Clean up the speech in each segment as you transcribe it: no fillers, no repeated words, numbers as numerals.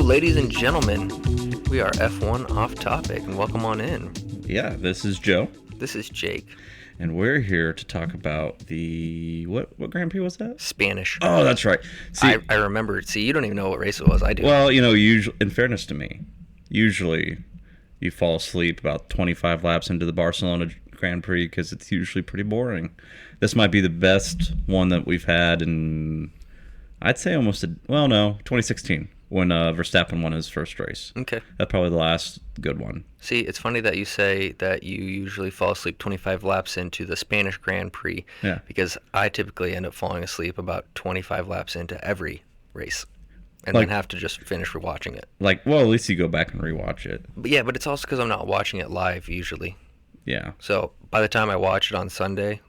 ladies and gentlemen, we are F1 Offtopic, and welcome on in. Yeah, this is Joe. This is Jake. And we're here to talk about the... What Grand Prix was that? Spanish. Oh, that's right. See, I remember. See, you don't even know what race it was. I do. Well, you know, usually, in fairness to me, usually you fall asleep about 25 laps into the Barcelona Grand Prix because it's usually pretty boring. This might be the best one that we've had in, I'd say 2016. When Verstappen won his first race. Okay. That's probably the last good one. See, it's funny that you say that you usually fall asleep 25 laps into the Spanish Grand Prix. Yeah. Because I typically end up falling asleep about 25 laps into every race. And then have to just finish rewatching it. Well, at least you go back and rewatch it. But it's also because I'm not watching it live usually. Yeah. So by the time I watch it on Sunday,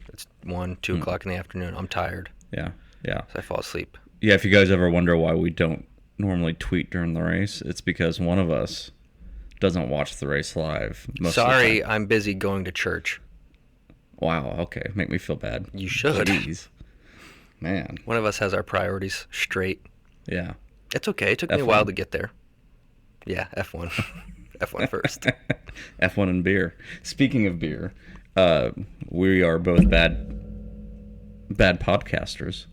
it's 1, 2 o'clock in the afternoon, I'm tired. Yeah. Yeah. So I fall asleep. Yeah, if you guys ever wonder why we don't normally tweet during the race, it's because one of us doesn't watch the race live most of the time. I'm busy going to church. Wow, okay. Make me feel bad. You should. Jeez. Man. One of us has our priorities straight. Yeah. It's okay. It took me a while to get there. Yeah, F1. F1 first. F1 and beer. Speaking of beer, we are both bad podcasters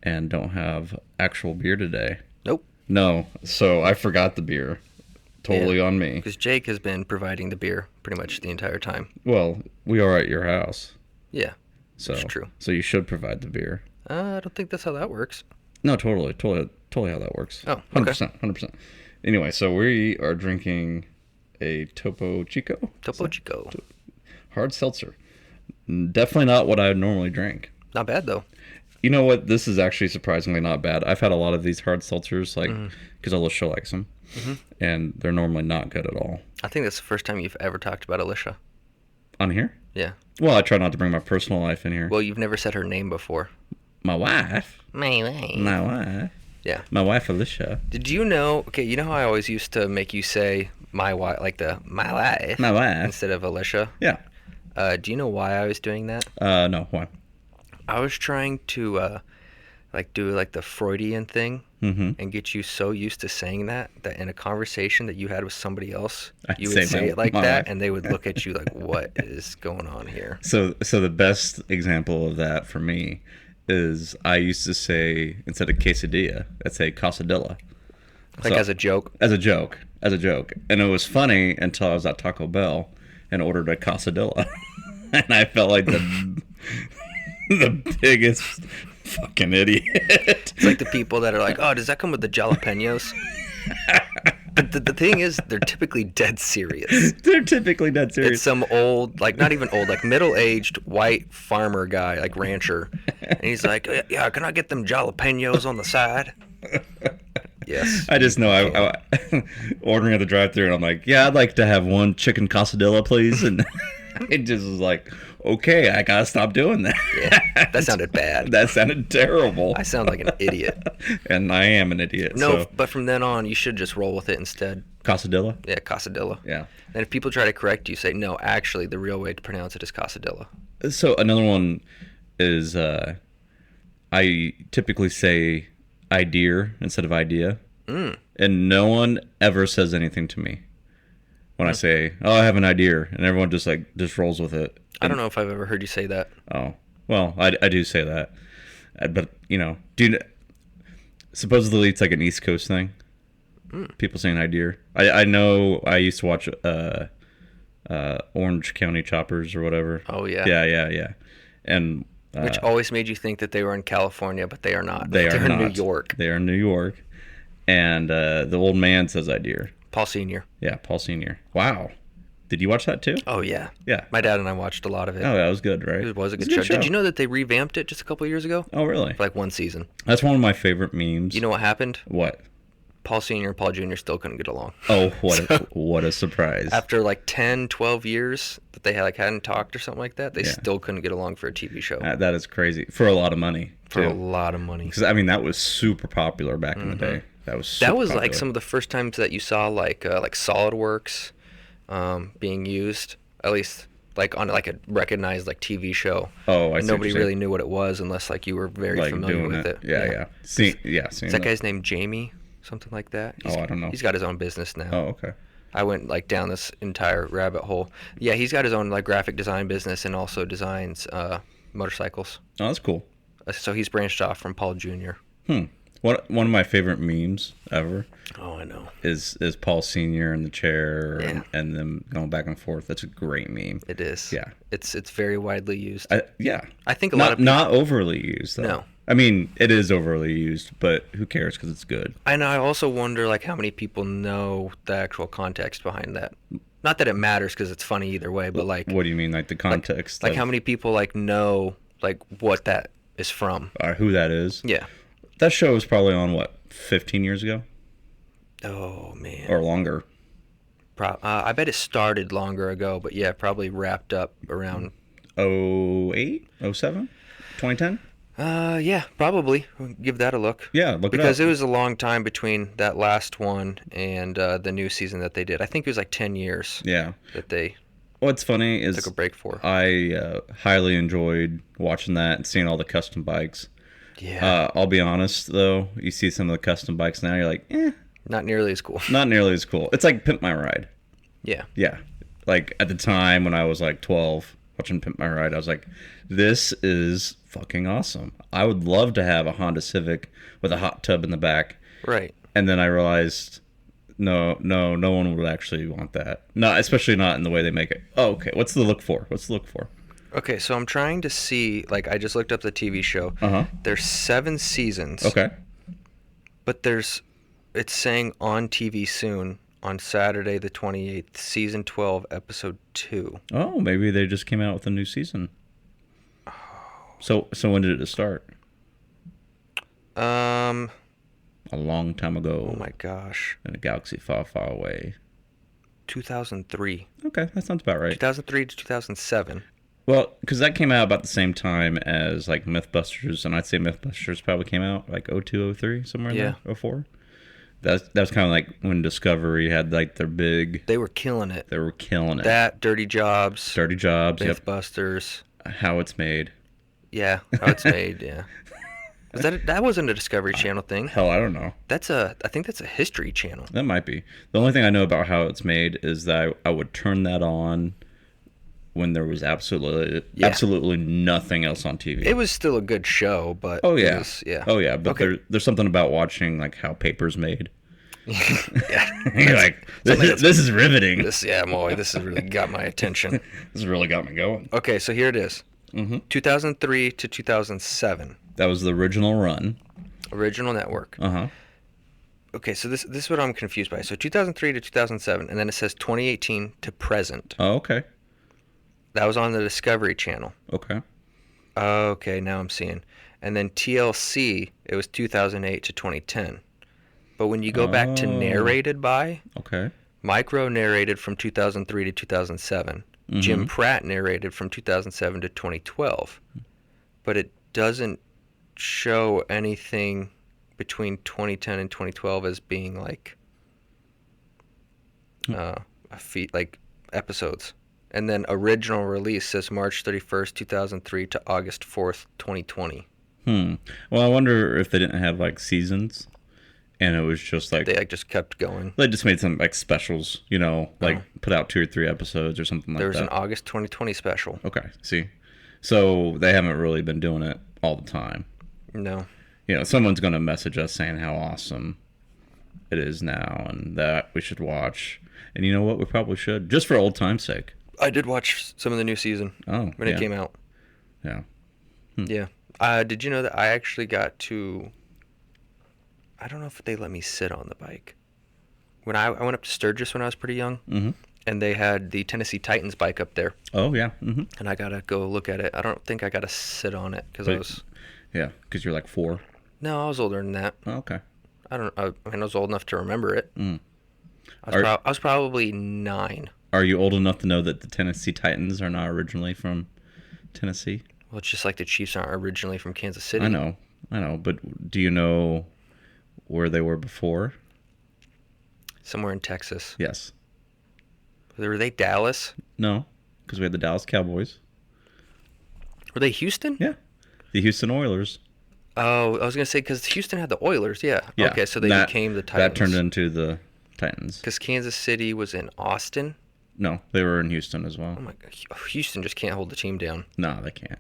and don't have actual beer today. Nope. No, so I forgot the beer. Totally on me. Because Jake has been providing the beer pretty much the entire time. Well, we are at your house. Yeah, so that's true. So you should provide the beer. I don't think that's how that works. No, totally how that works. Oh, okay. 100%. Anyway, so we are drinking a Topo Chico. Topo Chico. Hard seltzer. Definitely not what I would normally drink. Not bad, though. You know what? This is actually surprisingly not bad. I've had a lot of these hard seltzers, because Alicia likes them, and they're normally not good at all. I think that's the first time you've ever talked about Alicia. On here? Yeah. Well, I try not to bring my personal life in here. Well, you've never said her name before. My wife? My wife. My wife? Yeah. My wife, Alicia. Did you know... Okay, you know how I always used to make you say my wife, my wife? My wife. Instead of Alicia? Yeah. Do you know why I was doing that? No. Why? I was trying to do the Freudian thing and get you so used to saying that in a conversation that you had with somebody else, you would say it like that, and they would look at you like, what is going on here? So the best example of that for me is I used to say, instead of quesadilla, I'd say quesadilla. As a joke? As a joke. And it was funny until I was at Taco Bell and ordered a quesadilla. And I felt like the biggest fucking idiot. It's like the people that are like, oh, does that come with the jalapenos? the thing is, they're typically dead serious. It's some old, not even old, middle-aged white farmer guy, rancher. And he's like, yeah, can I get them jalapenos on the side? Yes. I just know I ordering at the drive-thru, and I'm like, yeah, I'd like to have one chicken quesadilla, please. And it just was like, okay, I gotta stop doing that. Yeah, that sounded bad. That sounded terrible. I sound like an idiot. And I am an idiot. No, but from then on, you should just roll with it instead. Quesadilla? Yeah, quesadilla. Yeah. And if people try to correct you, say, no, actually, the real way to pronounce it is quesadilla. So another one is I typically say idea instead of idea. And no one ever says anything to me when I say, oh, I have an idea, and everyone just rolls with it. I don't know if I've ever heard you say that. Oh, well, I do say that, but supposedly it's like an East Coast thing. People saying idea. I know. I used to watch Orange County Choppers or whatever. Oh yeah. Yeah. And which always made you think that they were in California, but they are not. They're in New York. They are in New York, and the old man says idea. Paul Sr. Yeah, Paul Sr. Wow. Did you watch that too? Oh, yeah. Yeah. My dad and I watched a lot of it. Oh, that was good, right? It was a good show. Did you know that they revamped it just a couple of years ago? Oh, really? For 1 season. That's one of my favorite memes. You know what happened? What? Paul Sr. and Paul Jr. still couldn't get along. Oh, what a surprise. After 10, 12 years that they hadn't talked or something like that, they still couldn't get along for a TV show. That is crazy. For a lot of money, too. For a lot of money. Because, that was super popular back in the day. That was popular. Some of the first times that you saw SolidWorks being used, at least on a recognized TV show. Oh, I see. Nobody really knew what it was unless you were very familiar with it. Yeah. Is that guy's name Jamie? something like that. I don't know. He's got his own business now. Oh, okay. I went like down this entire rabbit hole. Yeah, he's got his own like graphic design business and also designs motorcycles. Oh, that's cool. So he's branched off from Paul Jr. One of my favorite memes ever. Oh, I know. Is Paul Sr. in the chair and them going back and forth. That's a great meme. It is. Yeah. It's very widely used. I think a lot of people... Not overly used though. No. I mean, it is overly used, but who cares because it's good. And I also wonder like how many people know the actual context behind that. Not that it matters because it's funny either way, but like... What do you mean, like the context? Like how many people like know like what that is from? Or who that is? Yeah. That show was probably on, 15 years ago? Oh, man. Or longer. I bet it started longer ago, but yeah, probably wrapped up around... 08? 07? 2010? Yeah, probably. We'll give that a look. Yeah, look it up. Because it was a long time between that last one and the new season that they did. I think it was like 10 years. Yeah. That they What's funny is... took a break for. I highly enjoyed watching that and seeing all the custom bikes. Yeah. I'll be honest, though. You see some of the custom bikes now, you're like, Not nearly as cool. Not nearly as cool. It's like Pimp My Ride. Yeah. Yeah. Like, at the time when I was, 12, watching Pimp My Ride, I was like, this is fucking awesome. I would love to have a Honda Civic with a hot tub in the back. Right. And then I realized, no one would actually want that. No, especially not in the way they make it. Oh, okay. What's the look for? Okay, so I'm trying to see, I just looked up the TV show. Uh-huh. There's 7 seasons. Okay. But it's saying on TV soon, on Saturday the 28th, season 12, episode 2. Oh, maybe they just came out with a new season. So when did it start? A long time ago. Oh my gosh. In a galaxy far, far away. 2003. Okay, that sounds about right. 2003 to 2007. Well, because that came out about the same time as Mythbusters, and I'd say Mythbusters probably came out 02, 03, somewhere in there, 04. That was kind of like when Discovery had their big... They were killing it. That, Dirty Jobs. Mythbusters. Yep. How It's Made. Yeah, How It's Made, yeah. That wasn't a Discovery Channel thing. Hell, I don't know. I think that's a History Channel. That might be. The only thing I know about How It's Made is that I would turn that on when there was absolutely nothing else on TV. It was still a good show, but oh yeah, but okay. there's something about watching how paper's made. Yeah, you're like, this is riveting. This has really got my attention. This has really got me going. Okay, so here it is. 2003 to 2007. That was the original run. Original network. Uh-huh. Okay, so this is what I'm confused by. So 2003 to 2007, and then it says 2018 to present. Oh, okay. That was on the Discovery Channel. Okay. Okay, now I'm seeing. And then TLC, it was 2008 to 2010. But when you go back to narrated by, okay, Micro narrated from 2003 to 2007. Jim Pratt narrated from 2007 to 2012. But it doesn't show anything between 2010 and 2012 as being episodes. And then original release says March 31st, 2003 to August 4th, 2020. Well, I wonder if they didn't have seasons, and it was just they just kept going. They just made some specials, put out 2 or 3 episodes or something like that. There was an August 2020 special. Okay, see, so they haven't really been doing it all the time. No. Someone's going to message us saying how awesome it is now and that we should watch. And you know what? We probably should, just for old time's sake. I did watch some of the new season when it came out. Yeah. Yeah. Did you know that I actually got to... I don't know if they let me sit on the bike. When I went up to Sturgis when I was pretty young, and they had the Tennessee Titans bike up there. Oh, yeah. And I got to go look at it. I don't think I got to sit on it because I was... Yeah, because you're 4. No, I was older than that. Oh, okay. I was old enough to remember it. I was probably 9. Are you old enough to know that the Tennessee Titans are not originally from Tennessee? Well, it's just like the Chiefs aren't originally from Kansas City. I know. But do you know where they were before? Somewhere in Texas. Yes. Were they Dallas? No, because we had the Dallas Cowboys. Were they Houston? Yeah. The Houston Oilers. Oh, I was gonna say because Houston had the Oilers. Yeah. Yeah. Okay, so they became the Titans. That turned into the Titans. Because Kansas City was in Austin. No, they were in Houston as well. Oh my God, Houston just can't hold the team down. No, they can't.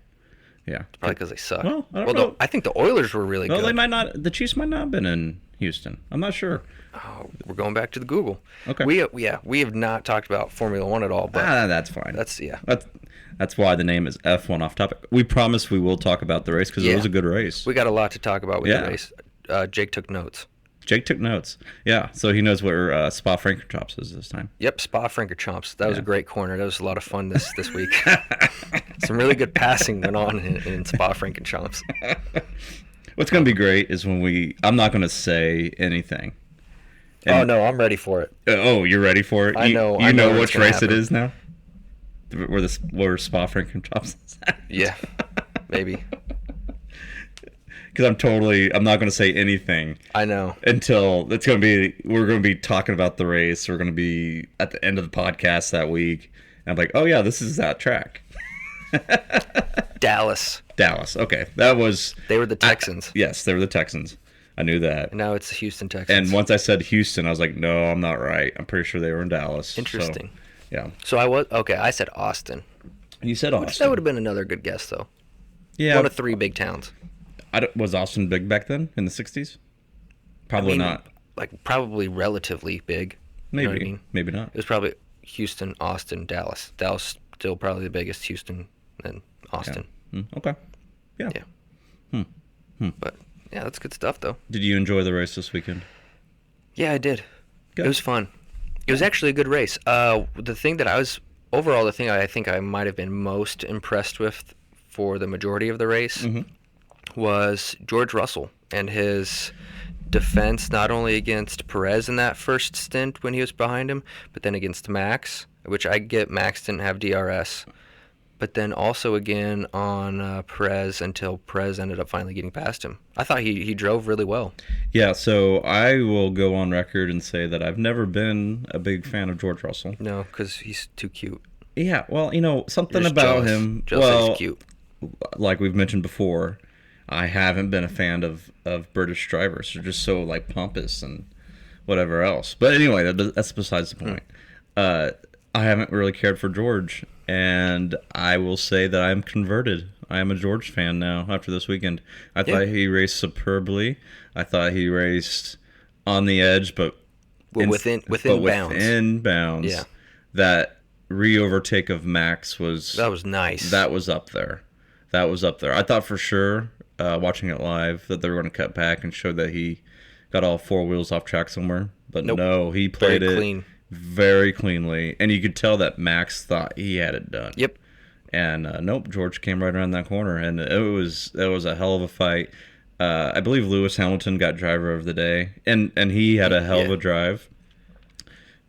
Yeah. It's probably because they suck. Well, I don't know. I think the Oilers were really good. They might not. The Chiefs might not have been in Houston. I'm not sure. Oh, we're going back to the Google. Okay. We have not talked about Formula One at all, but that's fine. That's why the name is F1 Offtopic. We promise we will talk about the race because it was a good race. We got a lot to talk about with the race. Jake took notes. Yeah, so he knows where Spa-Francorchamps is this time. Yep, Spa-Francorchamps. That was a great corner. That was a lot of fun this week. Some really good passing went on in Spa-Francorchamps. What's going to be great is when I'm not going to say anything. Oh, no, I'm ready for it. Oh, you're ready for it? I know. You know which race it is now? Where Spa-Francorchamps is at? Yeah, maybe. Because I'm not going to say anything. I know. Until we're going to be talking about the race. We're going to be at the end of the podcast that week. And I'm like, oh yeah, this is that track. Dallas. Okay. They were the Texans. Yes, they were the Texans. I knew that. And now it's the Houston Texans. And once I said Houston, I was like, no, I'm not right. I'm pretty sure they were in Dallas. Interesting. So, yeah. So I said Austin. You said Austin. Which that would have been another good guess, though. Yeah. One of three big towns. Was Austin big back then in the 60s? Probably not. Like, probably relatively big. Maybe. You know what I mean? Maybe not. It was probably Houston, Austin, Dallas. Dallas still probably the biggest. Houston, and Austin. Yeah. Okay. Yeah. But, yeah, that's good stuff, though. Did you enjoy the race this weekend? Yeah, I did. Good. It was fun. It was actually a good race. The thing I think I might have been most impressed with for the majority of the race was George Russell and his defense, not only against Perez in that first stint when he was behind him, but then against Max, which I get Max didn't have DRS, but then also again on Perez until Perez ended up finally getting past him. I thought he drove really well. Yeah, so I will go on record and say that I've never been a big fan of George Russell. No, because he's too cute. Yeah, well, something about him. He's cute. Like we've mentioned before, I haven't been a fan of British drivers. They're just so pompous and whatever else. But anyway, that's besides the point. I haven't really cared for George, and I will say that I'm converted. I am a George fan now after this weekend. I thought he raced superbly. I thought he raced on the edge, but within bounds. Within bounds. Yeah. That re-overtake of Max was nice. That was up there. I thought for sure, watching it live, that they were going to cut back and show that he got all four wheels off track somewhere. But no, he played it very cleanly. And you could tell that Max thought he had it done. Yep. And nope, George came right around that corner. And it was a hell of a fight. I believe Lewis Hamilton got driver of the day. And he had a hell of a drive.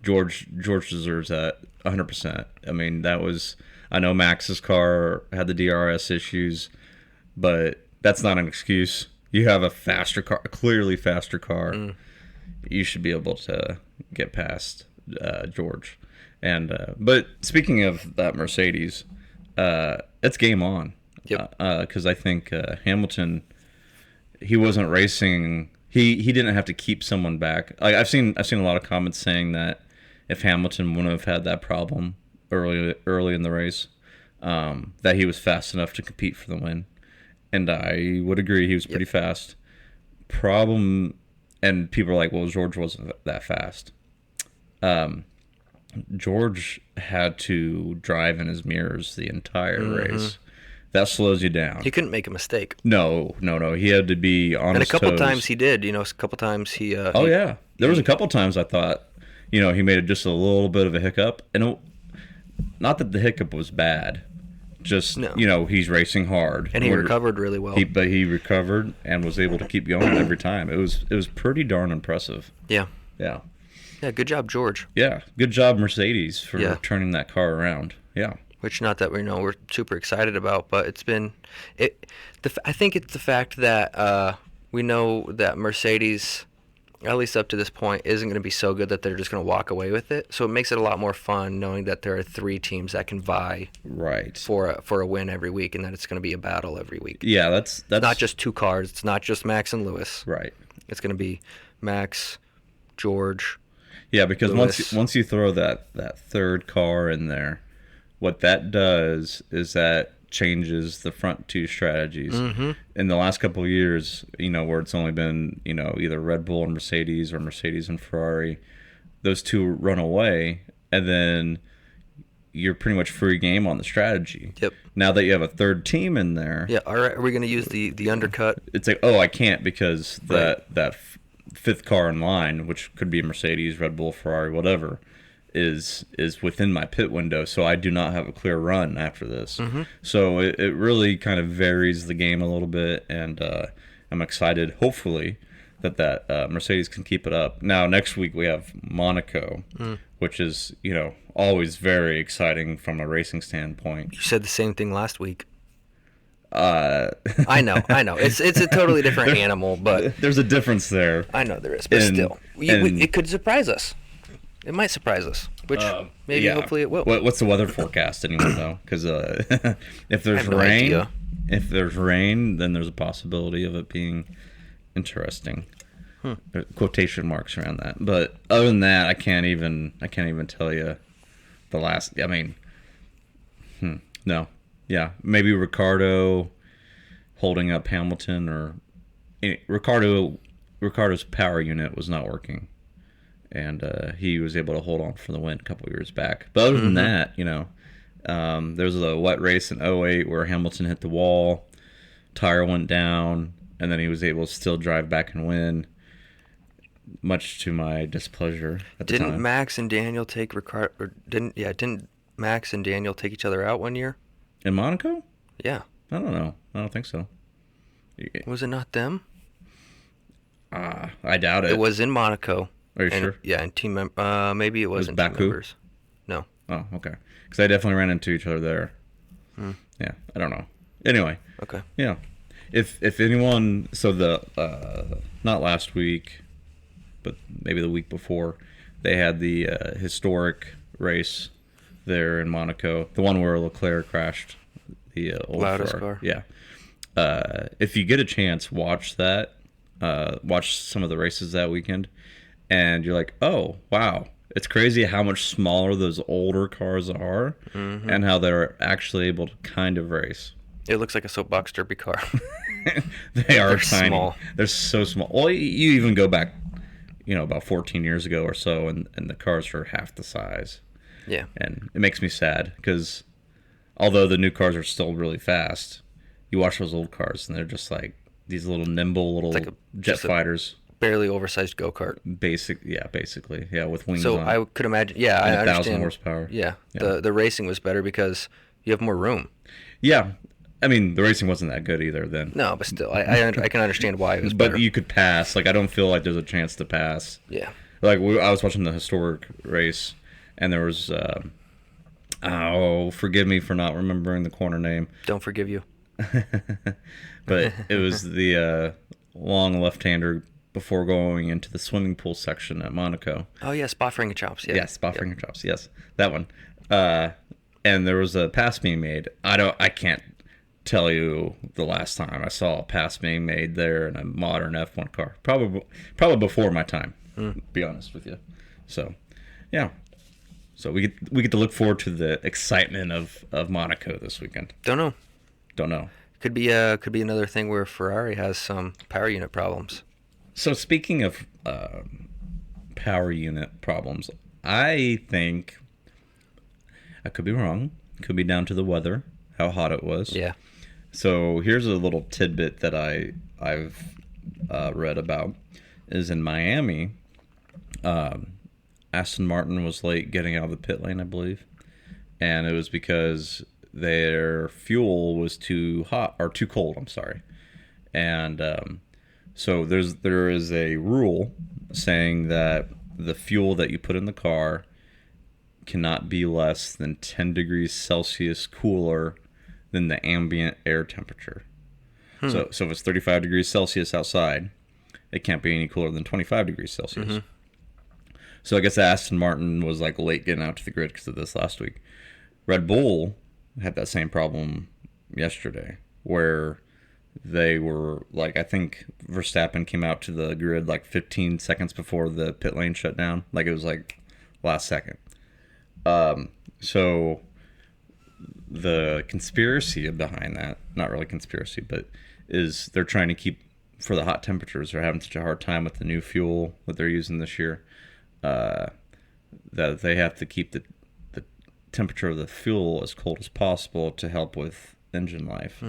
George deserves that 100%. I mean, I know Max's car had the DRS issues, but that's not an excuse. You have a faster car, a clearly faster car. You should be able to get past George. And but speaking of that Mercedes, it's game on. Yep. Because I think Hamilton, he wasn't racing. He didn't have to keep someone back. Like I've seen a lot of comments saying that if Hamilton wouldn't have had that problem early in the race, that he was fast enough to compete for the win. And I would agree, he was pretty fast. Problem, and people are like, well, George wasn't that fast. George had to drive in his mirrors the entire race. That slows you down. He couldn't make a mistake. No. He had to be on his toes. And a couple times he did. A couple times he... There was a couple times I thought, he made just a little bit of a hiccup. And not that the hiccup was bad. Just, he's racing hard. And he recovered really well. But he recovered and was able to keep going every time. It was pretty darn impressive. Yeah. Yeah. Yeah, good job, George. Yeah, good job, Mercedes, for turning that car around. Yeah. Which, not that we're super excited about, but it's been... I think it's the fact that we know that Mercedes at least up to this point, isn't going to be so good that they're just going to walk away with it. So it makes it a lot more fun knowing that there are 3 teams that can vie for a win every week, and that it's going to be a battle every week. Yeah, that's not just 2 cars. It's not just Max and Lewis. Right. It's going to be Max, George. Yeah, because once you throw that third car in there, what that does is that changes the front 2 strategies. Mm-hmm. In the last couple of years, where it's only been, either Red Bull and Mercedes or Mercedes and Ferrari, those 2 run away, and then you're pretty much free game on the strategy. Yep. Now that you have a third team in there. Yeah, are we going to use the undercut? It's like, I can't because that fifth car in line, which could be Mercedes, Red Bull, Ferrari, whatever, is within my pit window, so I do not have a clear run after this. Mm-hmm. So it really kind of varies the game a little bit, and I'm excited, hopefully, that Mercedes can keep it up. Now, next week we have Monaco, which is, always very exciting from a racing standpoint. You said the same thing last week. I know. It's a totally different animal, but there's a difference there. I know there is, but still, it could surprise us. It might surprise us, which maybe hopefully it will. What's the weather forecast? Anyone know? Because if there's rain, then there's a possibility of it being interesting. Quotation marks around that. But other than that, I can't even tell you the last. I mean, no. Yeah, maybe Ricciardo holding up Hamilton, or Ricciardo's power unit was not working, and he was able to hold on for the win a couple years back. But other than that, there was a wet race in 2008 where Hamilton hit the wall, tire went down, and then he was able to still drive back and win, much to my displeasure at the time. Didn't Max and Daniel take Ricciardo? Or didn't Max and Daniel take each other out one year? In Monaco? Yeah. I don't know. I don't think so. Was it not them? I doubt it. It was in Monaco. Are you sure? Yeah, and maybe it wasn't Baku? team members. No. Oh, okay. Because I definitely ran into each other there. Yeah, I don't know. Anyway. Okay. Yeah. If anyone, so not last week, but maybe the week before, they had the historic race there in Monaco, the one where Leclerc crashed the old loudest Ferrari. car. Yeah. If you get a chance, watch that. Watch some of the races that weekend, and you're like, oh wow, it's crazy how much smaller those older cars are, and how they're actually able to kind of race. It looks like a soapbox derby car. They're tiny. Small. They're so small. Well, you even go back, about 14 years ago or so, and the cars are half the size. Yeah. And it makes me sad because although the new cars are still really fast, you watch those old cars and they're just like these little nimble little jet fighters. Barely oversized go-kart. Basically. Yeah, with wings so on. I could imagine, I understand. 1,000 horsepower. Yeah. The racing was better because you have more room. Yeah. I mean, the racing wasn't that good either then. No, but still, I can understand why it was better. But you could pass. Like, I don't feel like there's a chance to pass. Yeah. Like, I was watching the historic race, and there was, forgive me for not remembering the corner name. Don't forgive you. But it was the long left-hander before going into the swimming pool section at Monaco. Oh, yeah, Spa-Francorchamps. Yeah, Spa-Francorchamps, yes. That one. And there was a pass being made. I can't tell you the last time I saw a pass being made there in a modern F1 car. Probably before my time, to be honest with you. So, yeah. So we get to look forward to the excitement of Monaco this weekend. Don't know. Could be another thing where Ferrari has some power unit problems. So speaking of power unit problems, I think I could be wrong. Could be down to the weather, how hot it was. Yeah. So here's a little tidbit that I've read about. Is in Miami, Aston Martin was late getting out of the pit lane, I believe, and it was because their fuel was too hot or too cold. I'm sorry, and so there is a rule saying that the fuel that you put in the car cannot be less than 10 degrees Celsius cooler than the ambient air temperature. So if it's 35 degrees Celsius outside it can't be any cooler than 25 degrees Celsius. Mm-hmm. So I guess Aston Martin was like late getting out to the grid because of this last week. Red Bull had that same problem yesterday, where they were like, I think Verstappen came out to the grid like 15 seconds before the pit lane shut down. Like it was like last second. So the conspiracy behind that, not really conspiracy, but is they're trying to keep, for the hot temperatures, they're having such a hard time with the new fuel that they're using this year, that they have to keep the temperature of the fuel as cold as possible to help with engine life,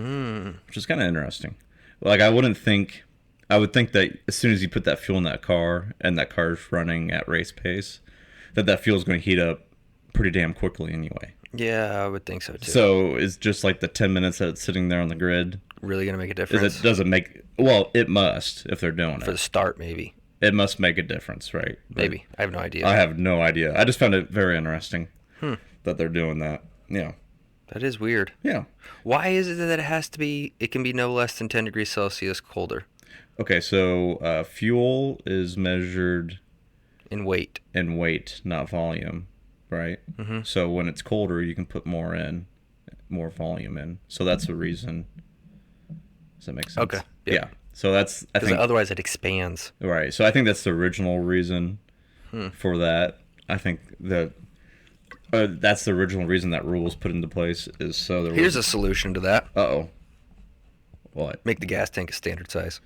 which is kind of interesting. Like I would think that as soon as you put that fuel in that car and that car's running at race pace, that fuel is going to heat up pretty damn quickly anyway. Yeah, I would think so too. So it's just like the 10 minutes that it's sitting there on the grid really going to make a difference? It doesn't make, well, it must if they're doing it. For the start, maybe. It must make a difference, right? But maybe. I have no idea. I have no idea. I just found it very interesting that they're doing that. Yeah. That is weird. Yeah. Why is it that it can be no less than 10 degrees Celsius colder? Okay, so fuel is measured in weight. In weight, not volume, right? Mm-hmm. So when it's colder, you can put more volume in. So that's the reason. Does that make sense? Okay. Yep. Yeah. So that's, I think, otherwise it expands. Right. So I think that's the original reason for that. I think that that's the original reason that rule was put into place, is so there Here's a solution to that. Uh-oh. What? Make the gas tank a standard size.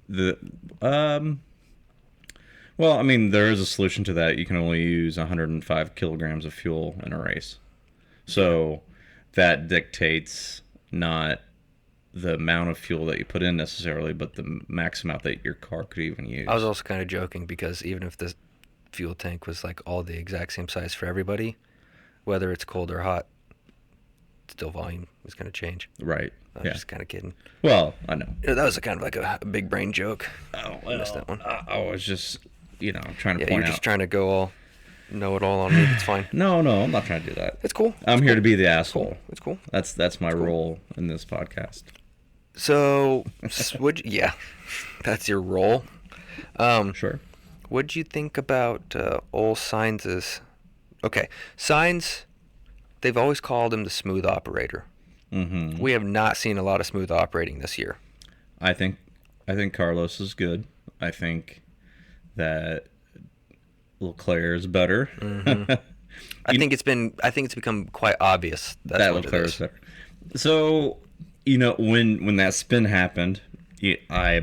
Well, I mean, there is a solution to that. You can only use 105 kilograms of fuel in a race. So that dictates not the amount of fuel that you put in necessarily, but the max amount that your car could even use. I was also kind of joking because even if the fuel tank was like all the exact same size for everybody, whether it's cold or hot, still volume is going to change. Right. I was just kind of kidding. Well, I know. That was kind of like a big brain joke. Oh, well, I missed that one. I was just, trying to point out. You're just trying to go all know-it-all on me. It's fine. No, I'm not trying to do that. It's cool. I'm here to be the asshole. It's cool. That's my role in this podcast. So, that's your role. Sure. What'd you think about old Sainz's? Okay, Sainz, they've always called him the smooth operator. Mm-hmm. We have not seen a lot of smooth operating this year. I think Carlos is good. I think that Leclerc is better. Mm-hmm. I think it's become quite obvious that Leclerc is better. So, when that spin happened, I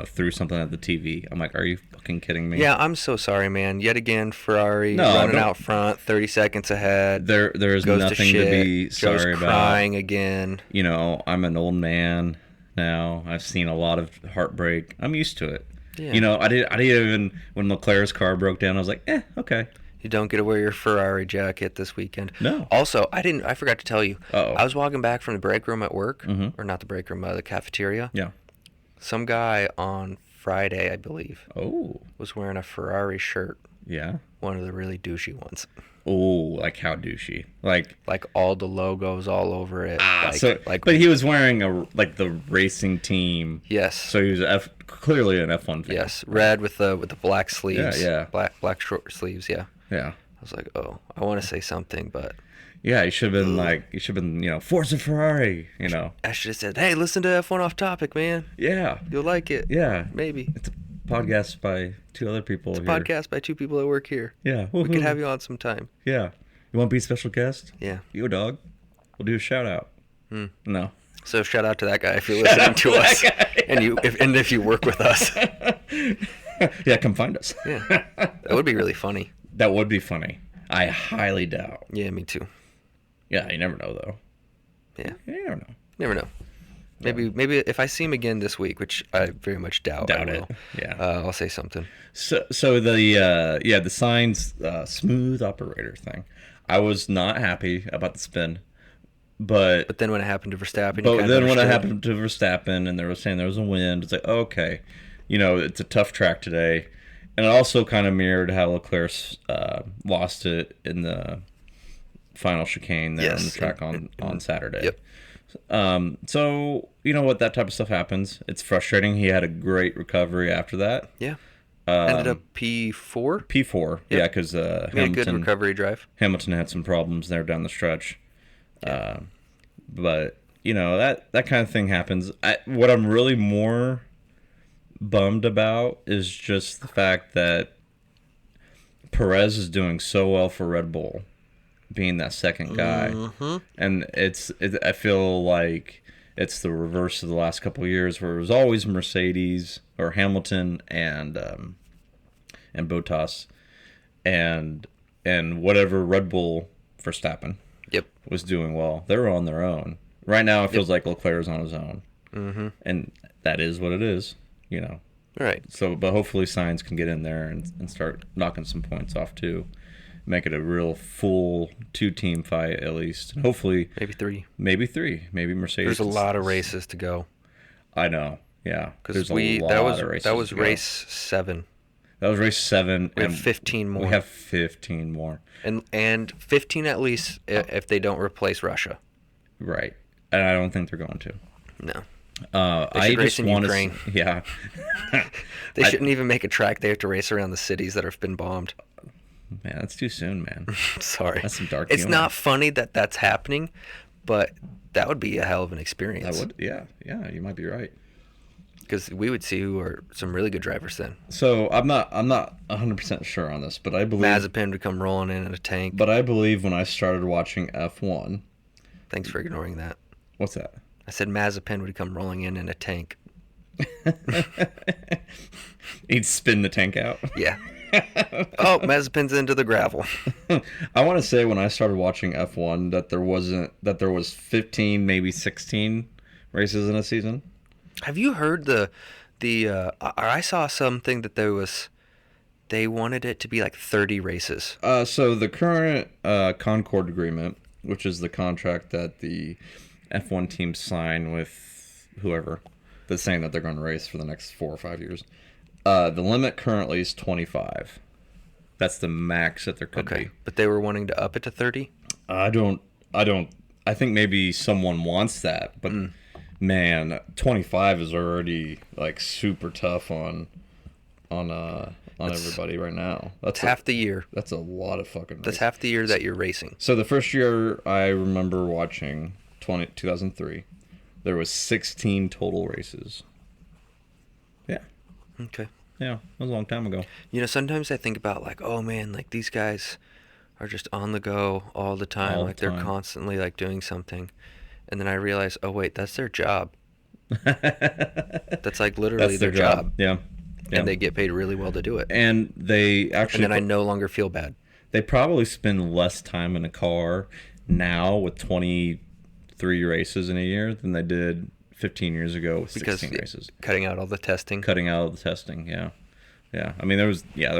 threw something at the TV. I'm like, are you fucking kidding me? Yeah, I'm so sorry, man. Yet again, Ferrari running out front, 30 seconds ahead. There is nothing to be sorry about. Crying again. I'm an old man now. I've seen a lot of heartbreak. I'm used to it. Yeah. I didn't even, when Leclerc's car broke down, I was like, okay. You don't get to wear your Ferrari jacket this weekend. No. Also, I forgot to tell you. Uh-oh. I was walking back from the break room at work, or not the break room, the cafeteria. Yeah. Some guy on Friday, I believe, was wearing a Ferrari shirt. Yeah. One of the really douchey ones. Oh, like how douchey? Like all the logos all over it. But he was wearing the racing team. Yes. So he was clearly an F1 fan. Yes, red with the black sleeves. Yeah. Black short sleeves. Yeah. Yeah. I was like, I want to say something, but. Yeah, he should have been Forza Ferrari, I should have said, hey, listen to F1 Offtopic, man. Yeah. You'll like it. Yeah. Maybe. It's a podcast by two other people here. It's a podcast by two people that work here. Yeah. Woo-hoo. We could have you on sometime. Yeah. You want to be a special guest? Yeah. You, dog. We'll do a shout out. No. So shout out to that guy if you're listening to us. And if you work with us. Yeah, come find us. Yeah. That would be really funny. That would be funny. I highly doubt. Yeah, me too. Yeah, you never know, though. Yeah. You never know. Never know. Maybe if I see him again this week, which I very much doubt I will, yeah. I'll say something. So the Sainz smooth operator thing, I was not happy about the spin, but then when it happened to Verstappen, and they were saying there was a wind, it's like, okay, it's a tough track today, and it also kind of mirrored how Leclerc lost it in the final chicane there on the track on Saturday. Yep. So, you know what? That type of stuff happens. It's frustrating. He had a great recovery after that. Yeah. Ended up P4? P4, yep. Yeah, because Hamilton had a good recovery drive. Hamilton had some problems there down the stretch. Yeah. But, you know, that kind of thing happens. What I'm really more bummed about is just the fact that Perez is doing so well for Red Bull, being that second guy. Mm-hmm. And I feel like it's the reverse of the last couple of years, where it was always Mercedes or Hamilton and Bottas, and whatever Red Bull Verstappen was doing well. They were on their own. Right now, it feels like Leclerc's on his own, and that is what it is, you know. Right. So, but hopefully Sainz can get in there and start knocking some points off too. Make it a real full 2-team fight at least. And hopefully maybe three. Maybe Mercedes. There's a lot of races to go. I know. Yeah. Because that was race 7. That was race 7. We have 15 more. We have 15 more. And 15 at least if they don't replace Russia. Right. And I don't think they're going to. No. I just want Ukraine. Yeah. They shouldn't even make a track. They have to race around the cities that have been bombed. Man, that's too soon, man. Sorry. That's some dark It's humor. not funny that that's happening, but that would be a hell of an experience. That would, yeah, you might be right. Because we would see who are some really good drivers then. So I'm not 100% sure on this, but I believe Mazepin would come rolling in a tank. But I believe when I started watching F1. Thanks for ignoring that. What's that? I said Mazepin would come rolling in a tank. He'd spin the tank out. Yeah. Oh, Mazepin's into the gravel. I want to say when I started watching F1 that there was 15, maybe 16 races in a season. Have you heard I saw something that they wanted it to be like 30 races. So the current Concord agreement, which is the contract that the F1 teams sign with whoever that's saying that they're going to race for the next 4 or 5 years. The limit currently is 25. That's the max that there could be. But they were wanting to up it to 30? I think maybe someone wants that, but man, 25 is already like super tough on everybody right now. That's half the year. That's a lot of fucking races. That's half the year that you're racing. So the first year I remember watching 2003, there was 16 total races. Yeah. Okay. Yeah, that was a long time ago. You know, sometimes I think about like, oh man, like these guys are just on the go all the time. They're constantly like doing something. And then I realize, oh wait, that's their job. That's like literally their job. Yeah. And they get paid really well to do it. And they actually... And then I no longer feel bad. They probably spend less time in a car now with 23 races in a year than they did 15 years ago with 16 races. Cutting out all the testing. Yeah. Yeah. I mean, there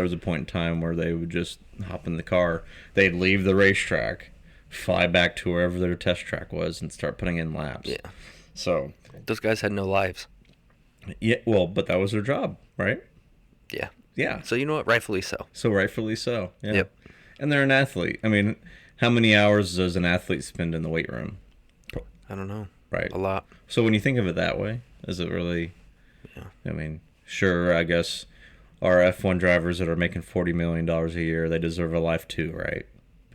was a point in time where they would just hop in the car. They'd leave the racetrack, fly back to wherever their test track was, and start putting in laps. Yeah. So... Those guys had no lives. Yeah, well, but that was their job, right? Yeah. Yeah. So you know what? Rightfully so. Yeah. Yep. And they're an athlete. I mean, how many hours does an athlete spend in the weight room? I don't know. Right. A lot. So when you think of it that way, is it really... Yeah. I mean, sure, I guess our F1 drivers that are making $40 million a year, they deserve a life too, right?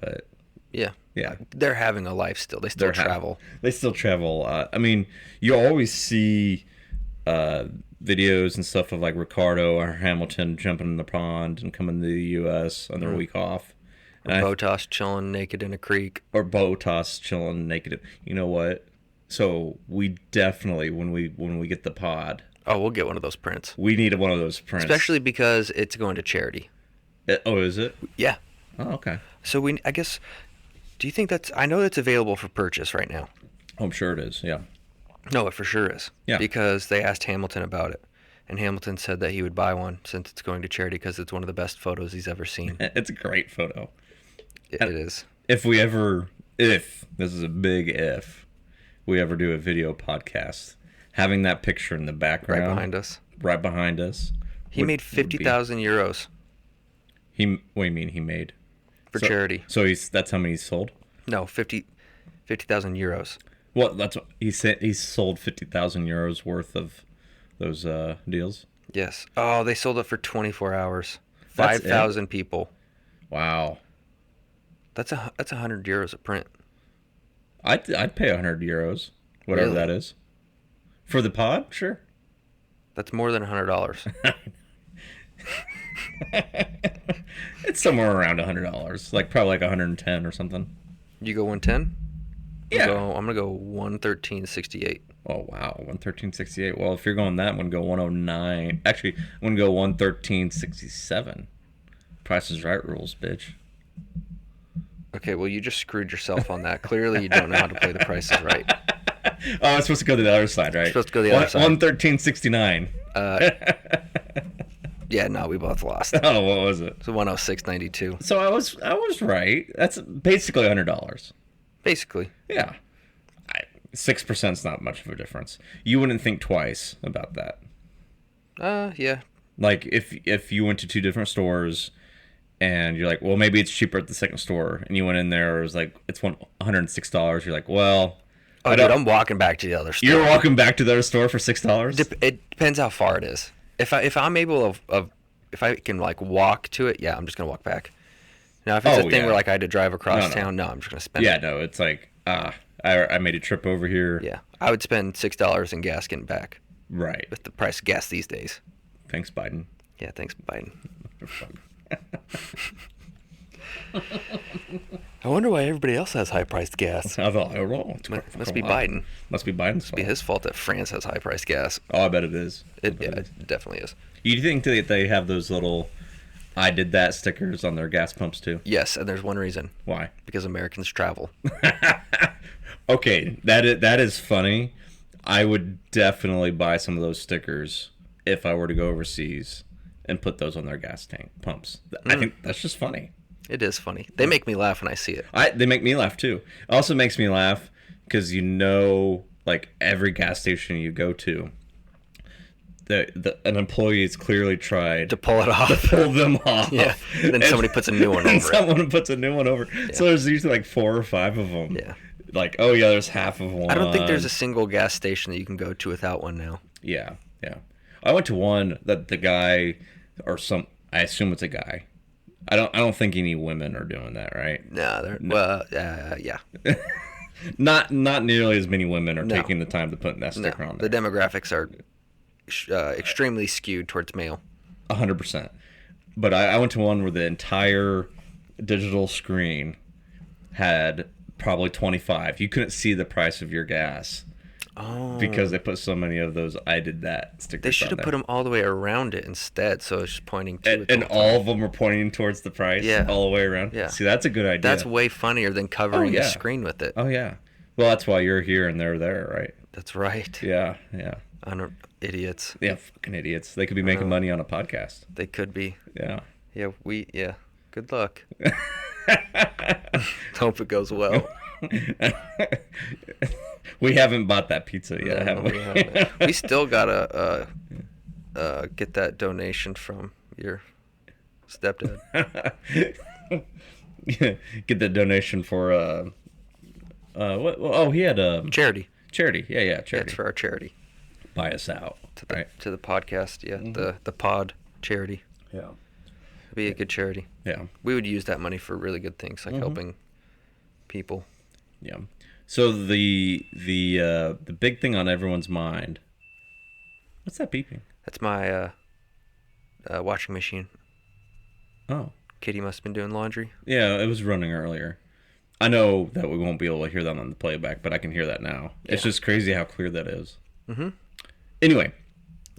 But... Yeah. Yeah. They're having a life still. They still travel. They still travel. I mean, you always see videos and stuff of like Ricardo or Hamilton jumping in the pond and coming to the U.S. on their week off. Or Bottas chilling naked in a creek. Or Bottas chilling naked. You know what? So we definitely, when we get the pod... Oh, we'll get one of those prints. We need one of those prints. Especially because it's going to charity. Oh, is it? Yeah. Oh, okay. So I guess... Do you think I know that's available for purchase right now. Oh, I'm sure it is, yeah. No, it for sure is. Yeah. Because they asked Hamilton about it. And Hamilton said that he would buy one since it's going to charity because it's one of the best photos he's ever seen. It's a great photo. It is. If this is a big if, we ever do a video podcast, having that picture in the background. Right behind us. He made 50,000 euros. What do you mean he made? For charity. So that's how many he sold? No, 50,000 euros. Well, that's what he said. He sold 50,000 euros worth of those deals. Yes. Oh, they sold it for 24 hours. 5,000 people. Wow. That's 100 euros a print. I'd pay 100 euros, whatever Really? that is, for the pod. Sure. That's more than $100. It's somewhere around $100, like probably like 110 or something. You go 110? Yeah. I'm gonna go 113.68. Oh wow, 113.68. Well, if you're going that, I'm gonna go 109. Actually, I'm gonna go 113.67. Price is Right rules, bitch. Okay, well, you just screwed yourself on that. Clearly, you don't know how to play the Price is Right. Oh, it's supposed to go to the other side, right? It's supposed to go to the other side. 113.69. Yeah, no, we both lost. Oh, what was it? It's 106.92. So I was right. That's basically $100. Basically. Yeah. 6% is not much of a difference. You wouldn't think twice about that. Yeah. Like if you went to two different stores and you're like, well, maybe it's cheaper at the second store, and you went in there, it was like it's $106. You're like, well, oh, dude, I'm walking back to the other store. You're walking back to the other store for $6? It depends how far it is. If I'm able if I can like walk to it, yeah, I'm just gonna walk back. Now, if it's a thing where like I had to drive across town, no, I'm just gonna spend. Yeah, no, it's like I made a trip over here. Yeah, I would spend $6 in gas getting back. Right. With the price of gas these days. Thanks, Biden. Yeah, thanks, Biden. I wonder why everybody else has high-priced gas. I don't know. Must be Biden. Must be Biden's fault. Must be his fault that France has high-priced gas. Oh, I bet it is. It definitely is. You think that they have those little "I did that" stickers on their gas pumps too? Yes, and there's one reason. Why? Because Americans travel. Okay, that is funny. I would definitely buy some of those stickers if I were to go overseas and put those on their gas tank pumps. I think that's just funny. It is funny. They make me laugh when I see it. They make me laugh too. It also makes me laugh because like every gas station you go to, an employee has clearly tried to pull it off, to pull them off. Yeah, and then somebody puts a new one over. Someone puts a new one over. Yeah. So there's usually like 4 or 5 of them. Yeah. Like, oh yeah, there's half of one. I don't think there's a single gas station that you can go to without one now. Yeah, yeah. I went to one that the guy, I assume it's a guy. I don't think any women are doing that, right? No, well, yeah. Not nearly as many women are taking the time to put that sticker on there. The demographics are extremely skewed towards male. 100%. But I went to one where the entire digital screen had probably 25. You couldn't see the price of your gas. Oh. Because they put so many of those "I did that" stickers. They should have put them all the way around it instead, so it's just pointing to it. And all of them are pointing towards the price all the way around? Yeah. See, that's a good idea. That's way funnier than covering the screen with it. Oh, yeah. Well, that's why you're here and they're there, right? That's right. Yeah. Idiots. Yeah, fucking idiots. They could be making money on a podcast. They could be. Yeah. Yeah, good luck. Hope it goes well. We haven't bought that pizza yet, have we? We haven't. We still gotta get that donation from your stepdad. Get that donation for what? Oh, he had charity. Charity, yeah, charity. Yeah, it's for our charity. Buy us out to the podcast. Yeah, the pod charity. Yeah, it'd be a good charity. Yeah, we would use that money for really good things like helping people. Yeah. So the big thing on everyone's mind. What's that beeping? That's my washing machine. Oh. Kitty must have been doing laundry. Yeah, it was running earlier. I know that we won't be able to hear that on the playback, but I can hear that now. Yeah. It's just crazy how clear that is. Mm-hmm. Anyway.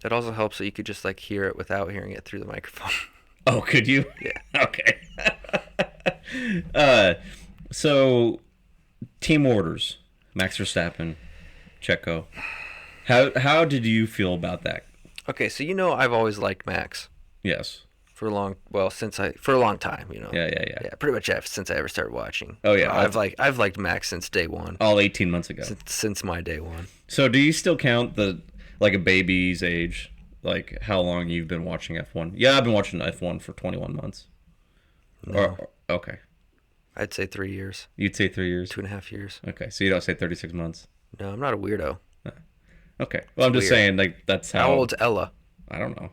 It also helps that you could just like hear it without hearing it through the microphone. Oh, could you? Yeah. Okay. So team orders. Max Verstappen, Checo. How did you feel about that? Okay, so I've always liked Max. Yes. For a long time, Yeah. Pretty much since I ever started watching. Oh yeah. I've liked Max since day one. All 18 months ago. Since my day one. So do you still count like a baby's age, like how long you've been watching F1? Yeah, I've been watching F1 for 21 months. No. Okay. I'd say 3 years. You'd say 3 years? 2.5 years. Okay, so you don't say 36 months? No, I'm not a weirdo. Okay. Well, I'm just saying, like, that's How old's Ella? I don't know.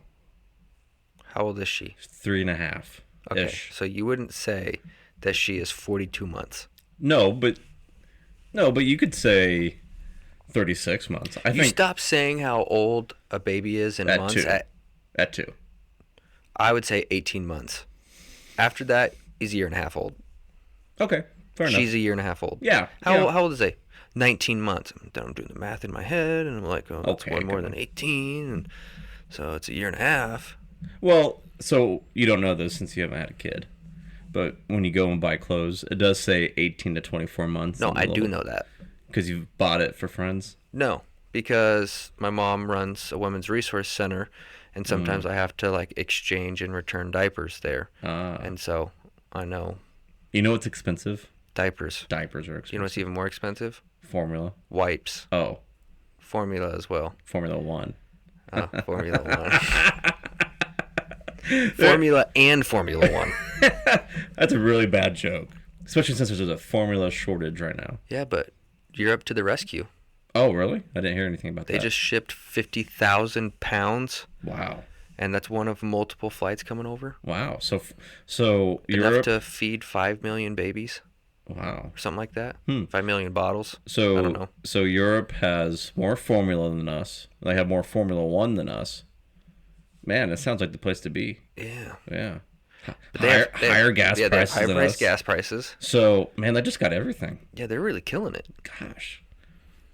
How old is she? 3.5. Okay, so you wouldn't say that she is 42 months. No, but you could say 36 months. I think. Stop saying how old a baby is in months. At 2. I would say 18 months. After that, he's a year and a half old. Okay, fair enough. She's a year and a half old. Yeah. How old is they? 19 months. I'm doing the math in my head, and I'm like, oh, that's one more than 18, and so it's a year and a half. Well, so you don't know this since you haven't had a kid, but when you go and buy clothes, it does say 18 to 24 months. No, I do know that. Because you've bought it for friends? No, because my mom runs a women's resource center, and sometimes I have to like exchange and return diapers there, and so I know. You know what's expensive? Diapers. Diapers are expensive. You know what's even more expensive? Formula. Wipes. Oh. Formula as well. Formula One. Formula One. Formula and Formula One. That's a really bad joke, especially since there's a formula shortage right now. Yeah, but you're up to the rescue. Oh, really? I didn't hear anything about that. They just shipped 50,000 pounds. Wow. And that's one of multiple flights coming over. Wow. So enough to feed 5 million babies. Wow. Or something like that. 5 million bottles. So I don't know. So Europe has more formula than us. They have more Formula One than us. Man, that sounds like the place to be. Yeah. Yeah. But they have higher gas prices. They have higher gas prices. So, man, they just got everything. Yeah, they're really killing it. Gosh.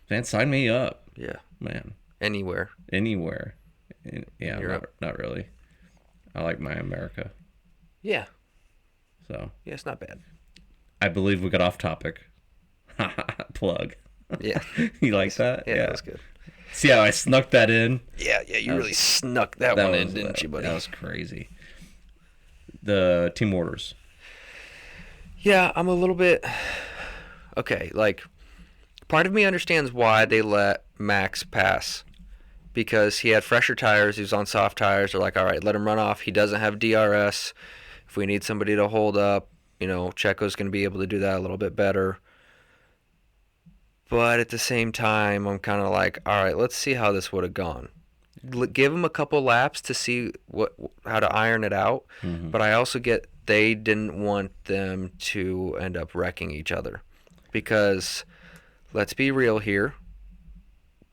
Man, sign me up. Yeah. Man. Anywhere. Yeah, not really. I like my America. Yeah. So. Yeah, it's not bad. I believe we got off topic. Plug. Yeah. You like that? Yeah, that was good. See how I snuck that in? Yeah, you really snuck that one in, didn't you, buddy? That was crazy. The team orders. Yeah, I'm a little bit... Okay, like, part of me understands why they let Max pass. Because he had fresher tires, he was on soft tires. They're like, all right, let him run off. He doesn't have DRS. If we need somebody to hold up, Checo's going to be able to do that a little bit better. But at the same time, I'm kind of like, all right, let's see how this would have gone. Give him a couple laps to see how to iron it out. Mm-hmm. But I also get they didn't want them to end up wrecking each other. Because let's be real here.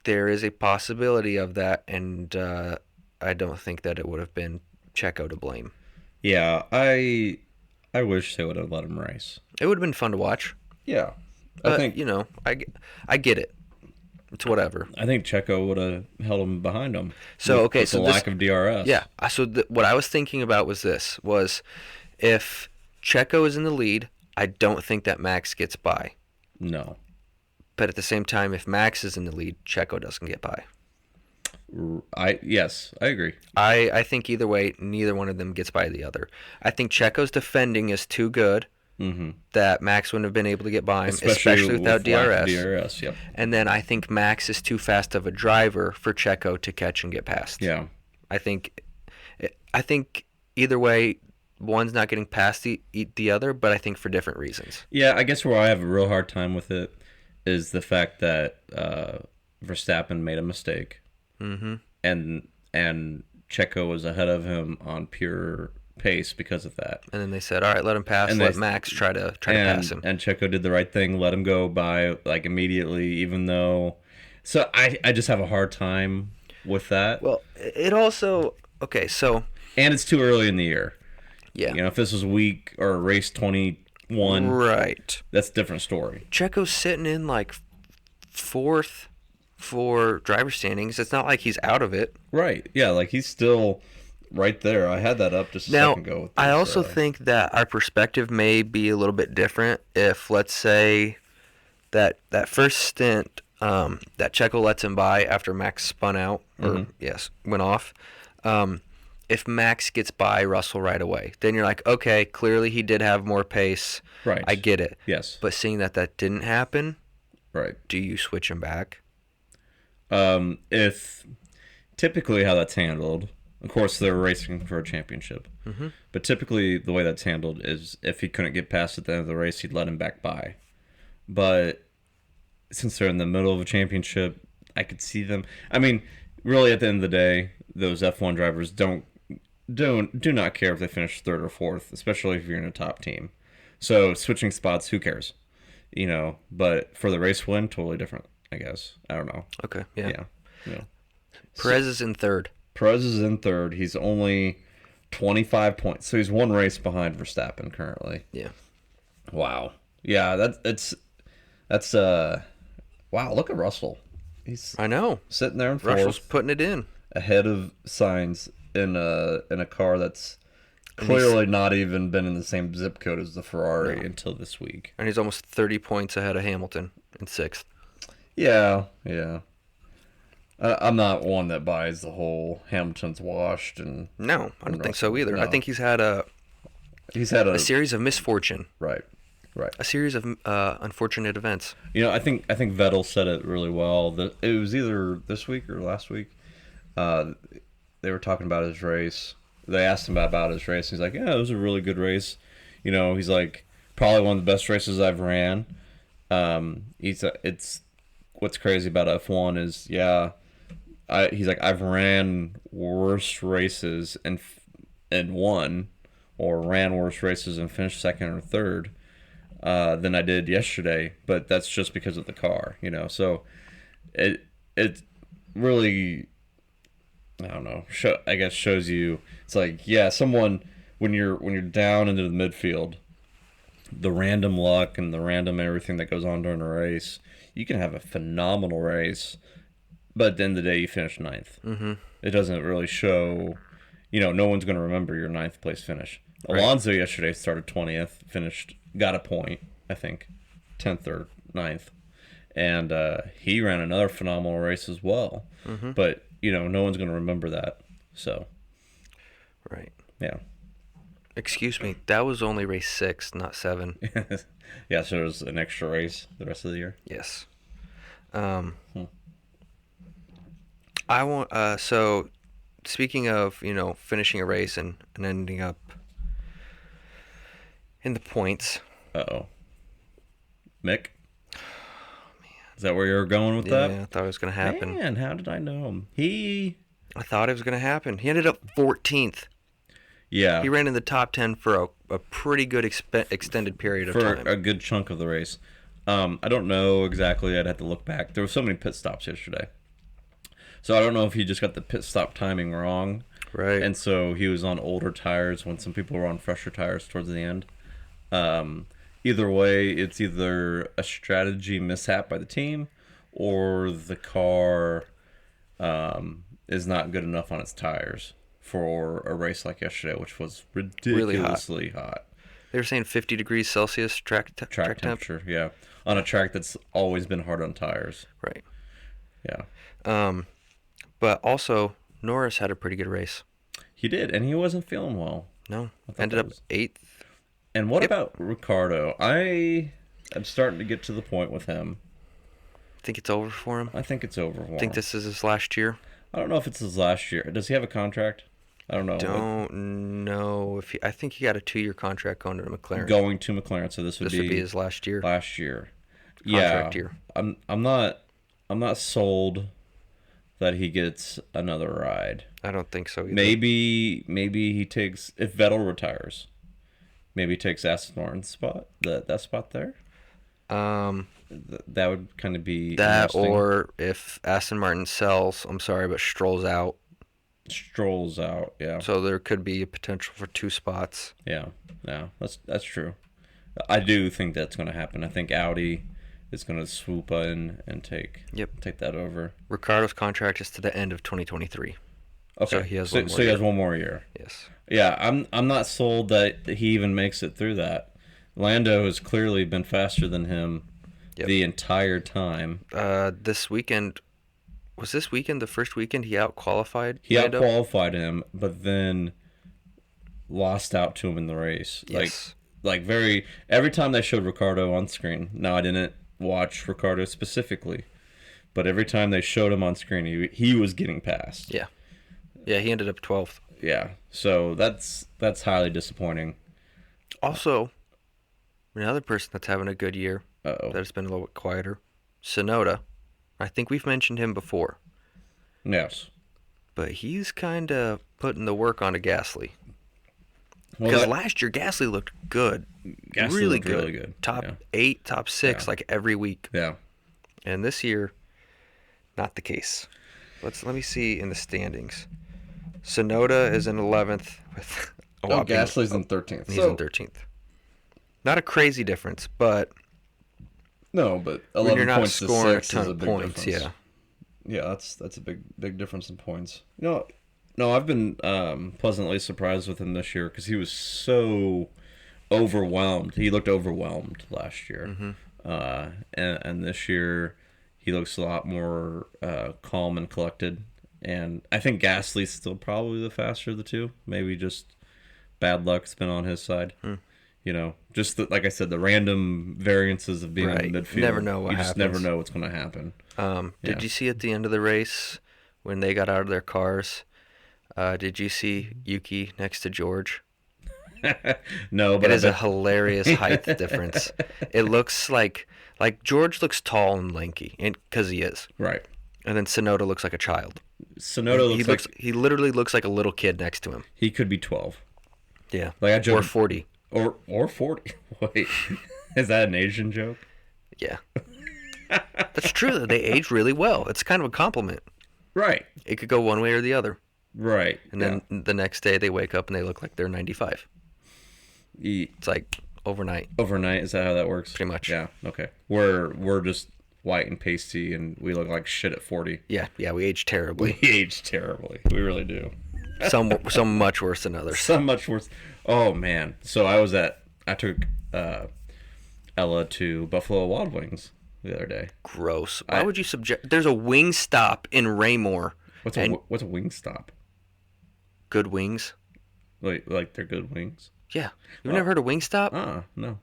There is a possibility of that, and I don't think that it would have been Checo to blame. Yeah, I wish they would have let him race. It would have been fun to watch. Yeah. I think I get it. It's whatever. I think Checo would have held him behind him. So with the lack of DRS. Yeah. So what I was thinking about was if Checo is in the lead, I don't think that Max gets by. No. But at the same time, if Max is in the lead, Checo doesn't get by. Yes, I agree. I think either way, neither one of them gets by the other. I think Checo's defending is too good. Mm-hmm. That Max wouldn't have been able to get by him, especially without DRS. DRS, yep. And then I think Max is too fast of a driver for Checo to catch and get past. Yeah. I think either way, one's not getting past the other, but I think for different reasons. Yeah, I guess where I have a real hard time with it is the fact that Verstappen made a mistake, mm-hmm. and Checo was ahead of him on pure pace because of that. And then they said, all right, let him pass, and let Max try to pass him. And Checo did the right thing, let him go by like immediately, even though... So I just have a hard time with that. Well, it also... Okay, so... And it's too early in the year. Yeah. If this was week or race 21... Right. That's a different story. Checo's sitting in like 4th for driver standings. It's not like he's out of it. Right. Yeah, like he's still... Right there. I had that up just a second ago. I also think that our perspective may be a little bit different if, let's say, that first stint that Checo lets him by after Max spun out, or, went off. If Max gets by Russell right away, then you're like, okay, clearly he did have more pace. Right. I get it. Yes. But seeing that didn't happen, right? Do you switch him back? If typically how that's handled... Of course, they're racing for a championship. Mm-hmm. But typically, the way that's handled is if he couldn't get past at the end of the race, he'd let him back by. But since they're in the middle of a championship, I could see them. I mean, really, at the end of the day, those F1 drivers do not care if they finish third or fourth, especially if you're in a top team. So switching spots, who cares? But for the race win, totally different, I guess. I don't know. Okay, yeah. Yeah. Perez is in third. Perez is in third. He's only 25 points. So he's one race behind Verstappen currently. Yeah. Wow. Yeah, that's wow, look at Russell. I know. Sitting there in fourth. Russell's putting it in. Ahead of Sainz in a car that's clearly not even been in the same zip code as the Ferrari until this week. And he's almost 30 points ahead of Hamilton in sixth. Yeah. I'm not one that buys the whole Hamilton's washed and. No, I don't think so either. No. I think he's had a series of misfortune. Right. A series of unfortunate events. I think Vettel said it really well. It was either this week or last week. They were talking about his race. They asked him about his race. He's like, yeah, it was a really good race. He's like, probably one of the best races I've ran. It's what's crazy about F1 is, he's like, I've ran worse races and won, or ran worse races and finished second or third than I did yesterday. But that's just because of the car, So it really, I don't know. I guess shows you. It's like, someone when you're down into the midfield, the random luck and the random everything that goes on during a race, you can have a phenomenal race, but at the end of the day, you finish ninth. Mm-hmm. It doesn't really show. No one's going to remember your ninth place finish. Right. Alonso yesterday started 20th, got a point, I think, 10th or 9th, and he ran another phenomenal race as well. Mm-hmm. But no one's going to remember that. So, right. Yeah. Excuse me, that was only race 6, not 7. Yeah, so it was an extra race the rest of the year. Yes. I want. So, speaking of finishing a race and ending up in the points. Uh-oh. Mick. Is that where you were going with that? Yeah, I thought it was going to happen. Man, how did I know him? I thought it was going to happen. He ended up 14th. Yeah. He ran in the top 10 for a pretty good extended period of time. For a good chunk of the race. I don't know exactly. I'd have to look back. There were so many pit stops yesterday. So I don't know if he just got the pit stop timing wrong. Right. And so he was on older tires when some people were on fresher tires towards the end. Either way, it's either a strategy mishap by the team or the car is not good enough on its tires for a race like yesterday, which was ridiculously really hot. They were saying 50 degrees Celsius track temperature, yeah. On a track that's always been hard on tires. Right. Yeah. But also, Norris had a pretty good race. He did, and he wasn't feeling well. No. Ended up 8th. And what about Ricciardo? I am starting to get to the point with him. Think it's over for him? I think it's over for him. Think this is his last year? I don't know if it's his last year. Does he have a contract? I don't know. Don't know if I think he got a 2-year contract going to McLaren. Going to McLaren, so this would be his last year. Last year. Contract year. I'm not sold that he gets another ride. I don't think so either. Maybe he takes, if Vettel retires, maybe he takes Aston Martin's spot, that spot there. That would kind of be that, or if Aston Martin sells, I'm sorry, but Stroll's out. Stroll's out, yeah. So there could be a potential for 2 spots. Yeah, that's true. I do think that's going to happen. I think Audi is going to swoop in and take that over. Ricciardo's contract is to the end of 2023. Okay, so he has one more year. Yes. Yeah, I'm not sold that he even makes it through that. Lando has clearly been faster than him the entire time. This weekend. Was this weekend the first weekend he out-qualified He Lando? Out-qualified him, but then lost out to him in the race. Yes. Every time they showed Ricciardo on screen. Now, I didn't watch Ricciardo specifically, but every time they showed him on screen, he was getting passed. Yeah. Yeah, he ended up 12th. Yeah, so that's highly disappointing. Also, another person that's having a good year that has been a little bit quieter, Tsunoda. I think we've mentioned him before. Yes. But he's kind of putting the work onto Gasly. Because last year, Gasly looked good. Gasly really looked good. really good. Top 8, top 6, like every week. Yeah. And this year, not the case. Let me see in the standings. Tsunoda is in 11th with Gasly's in 13th. He's in 13th. Not a crazy difference, but no, but 11 when you're not points scoring to 6 a ton is a of big points, difference. Yeah, that's a big difference in points. No, I've been pleasantly surprised with him this year because he was so overwhelmed. He looked overwhelmed last year, and this year he looks a lot more calm and collected. And I think Gasly's still probably the faster of the two. Maybe just bad luck's been on his side. You know, just like I said, the random variances of being in the midfield. Never know what happens. You just never know what's going to happen. Did you see at the end of the race when they got out of their cars? Did you see Yuki next to George? No, but it is a hilarious height difference. It looks like George looks tall and lanky, because he is. Right. And then Tsunoda looks like a child. Tsunoda he literally looks like a little kid next to him. He could be 12. Yeah. Like or 40. Or 40. Wait, is that an Asian joke? Yeah. That's true. They age really well. It's kind of a compliment. Right. It could go one way or the other. Right. And then the next day they wake up and they look like they're 95. It's like overnight. Overnight, is that how that works? Pretty much. Yeah. Okay. We're just white and pasty, and we look like shit at 40. Yeah. We age terribly. We age terribly. We really do. Some much worse than others. Some much worse. Oh man. So I took Ella to Buffalo Wild Wings the other day. Gross. Why would you subject? There's a wing stop in Raymore. What's a wing stop? Good wings. Like they're good wings. Yeah. You've never heard of Wingstop? No.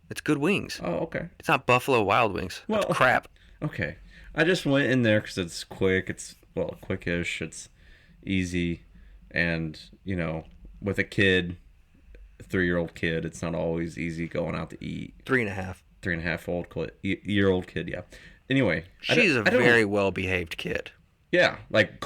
It's good wings. Oh, okay. It's not Buffalo Wild Wings. That's crap. Okay. I just went in there because it's quick. It's, quickish. It's easy. And, with a kid, a 3-year-old kid, it's not always easy going out to eat. 3.5. 3.5-year-old kid, yeah. Anyway. She's a very well-behaved kid. Yeah. Like,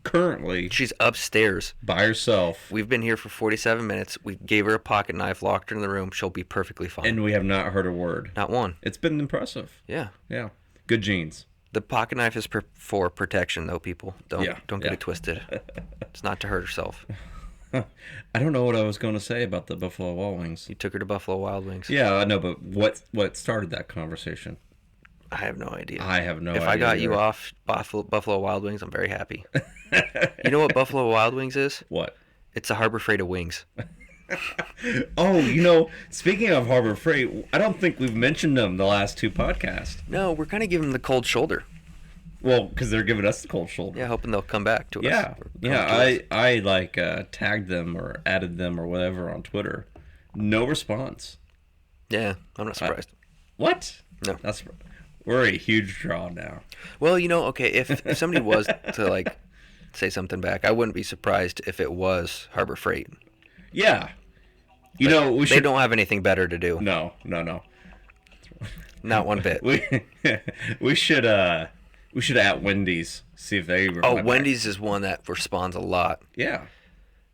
currently. She's upstairs. By herself. We've been here for 47 minutes. We gave her a pocket knife, locked her in the room. She'll be perfectly fine. And we have not heard a word. Not one. It's been impressive. Yeah. Yeah. Good genes. The pocket knife is for protection, though, people. Don't get it twisted. It's not to hurt herself. I don't know what I was going to say about the Buffalo Wild Wings. You took her to Buffalo Wild Wings. Yeah, I know, but what started that conversation? I have no idea. If I got you off Buffalo Wild Wings, I'm very happy. You know what Buffalo Wild Wings is? What? It's a Harbor Freight of wings. Oh, speaking of Harbor Freight, I don't think we've mentioned them the last 2 podcasts. No, we're kind of giving them the cold shoulder. Well, because they're giving us the cold shoulder. Yeah, hoping they'll come back to us. Yeah. I tagged them or added them or whatever on Twitter. No response. Yeah, I'm not surprised. What? No. We're a huge draw now. Well, okay, if somebody was to say something back, I wouldn't be surprised if it was Harbor Freight. Yeah. They don't have anything better to do. No. Not one bit. We should at Wendy's see if they reply back. Wendy's is one that responds a lot. Yeah.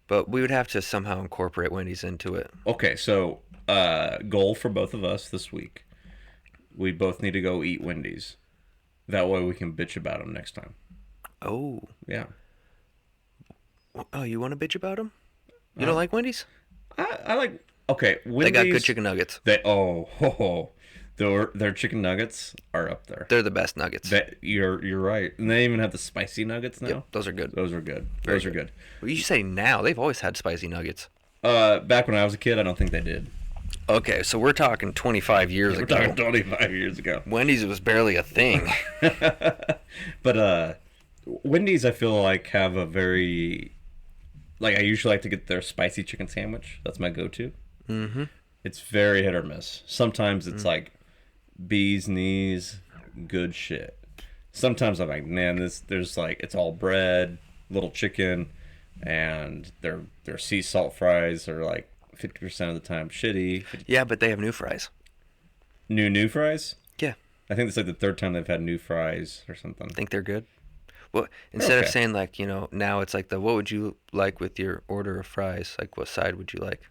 But we would have to somehow incorporate Wendy's into it. Okay, so goal for both of us this week. We both need to go eat Wendy's. That way we can bitch about them next time. Oh. Yeah. Oh, you want to bitch about them? You don't like Wendy's? I like... Okay, Wendy's... They got good chicken nuggets. Their chicken nuggets are up there. They're the best nuggets. You're right. And they even have the spicy nuggets now? Yep, those are good. Those are good. Well, you say now. They've always had spicy nuggets. Back when I was a kid, I don't think they did. Okay, so we're talking 25 years ago. We're talking 25 years ago. Wendy's was barely a thing. But Wendy's, I feel like, have a very... I usually like to get their spicy chicken sandwich. That's my go-to. Mm-hmm. It's very hit or miss. Sometimes it's bee's knees, good shit. Sometimes I'm like, man, it's all bread, little chicken, and their sea salt fries are 50% of the time shitty. Yeah, but they have new fries. New fries? Yeah. I think it's like the third time they've had new fries or something. Think they're good? Well, instead of saying like, now it's like what would you like with your order of fries? Like, what side would you like?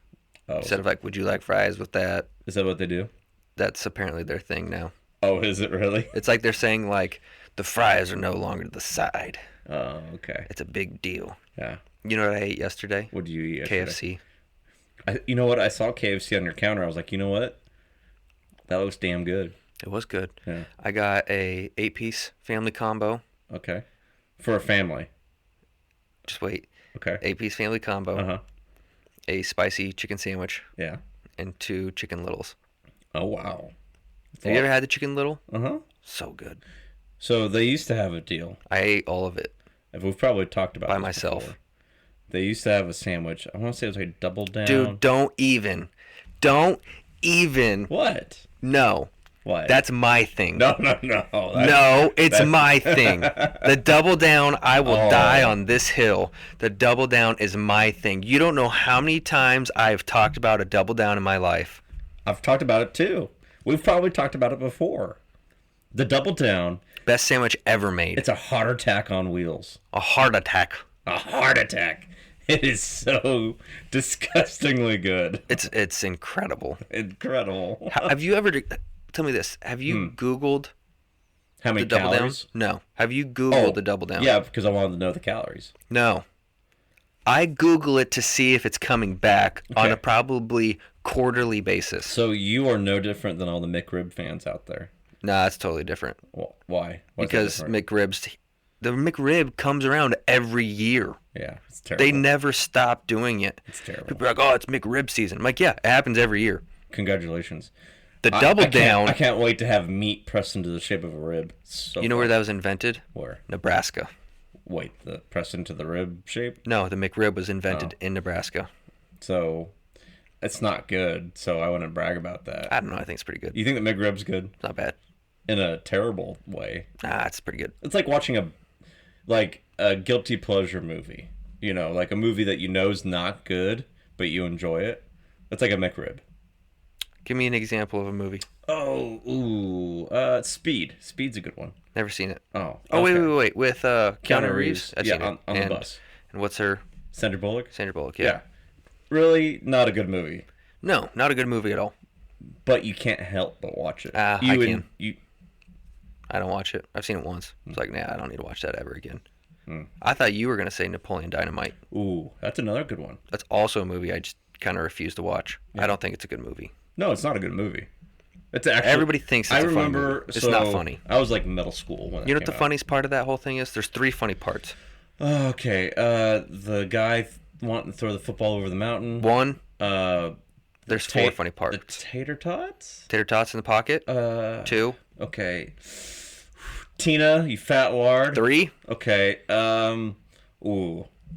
Oh, instead of like, would you like fries with that? Is that what they do? That's apparently their thing now. Oh, is it really? It's like they're saying like the fries are no longer the side. Oh, okay. It's a big deal. Yeah. You know what I ate yesterday? What did you eat yesterday? KFC. You know what? I saw KFC on your counter. I was like, you know what? That looks damn good. It was good. Yeah. I got a 8-piece family combo. Okay. For a family. Just wait. Okay. 8-piece family combo. Uh-huh. A spicy chicken sandwich. Yeah. And 2 chicken littles. Oh, wow. Have you ever had the chicken little? Uh-huh. So good. So they used to have a deal. I ate all of it. We've probably talked about it by myself. Before. They used to have a sandwich. I want to say it was like DoubleDown. Dude, don't even. What? No. What? That's my thing. No. It's my thing. The DoubleDown, I will die on this hill. The DoubleDown is my thing. You don't know how many times I've talked about a DoubleDown in my life. I've talked about it too. We've probably talked about it before. The DoubleDown. Best sandwich ever made. It's a heart attack on wheels. A heart attack. A heart attack. It is so disgustingly good. It's incredible. Incredible. Have you ever... Tell me this. Have you Googled how many the calories? DoubleDown? No. Have you Googled the DoubleDown? Yeah, because I wanted to know the calories. No. I Google it to see if it's coming back on a probably quarterly basis. So you are no different than all the McRib fans out there. Nah, it's totally different. Well, why? Because McRibs, the McRib comes around every year. Yeah, it's terrible. They never stop doing it. It's terrible. People are like, oh, it's McRib season. I'm like, yeah, it happens every year. Congratulations. The DoubleDown. I can't wait to have meat pressed into the shape of a rib. You know where that was invented? Where? Nebraska. Wait, the pressed into the rib shape? No, the McRib was invented in Nebraska. So, it's not good, so I wouldn't brag about that. I don't know. I think it's pretty good. You think the McRib's good? It's not bad. In a terrible way. Nah, it's pretty good. It's like watching a guilty pleasure movie. You know, like a movie that you know is not good, but you enjoy it. That's like a McRib. Give me an example of a movie. Speed. Speed's a good one. Never seen it. Oh. Oh, okay. wait. With Keanu Reeves? I've seen it. On the bus. And what's her? Sandra Bullock? Sandra Bullock, yeah. Really not a good movie. No, not a good movie at all. But you can't help but watch it. I can. I don't watch it. I've seen it once. It's like, nah, I don't need to watch that ever again. I thought you were going to say Napoleon Dynamite. Ooh, that's another good one. That's also a movie I just kind of refuse to watch. Yeah. I don't think it's a good movie. No, it's not a good movie. It's actually, everybody thinks it's a funny movie. It's not funny. I was like middle school when you know what the funniest part of that whole thing is? There's 3 funny parts. Okay. The guy wanting to throw the football over the mountain. 1. There's 4 funny parts. The tater tots? Tater tots in the pocket. 2. Okay. Tina, you fat lard. 3. Okay.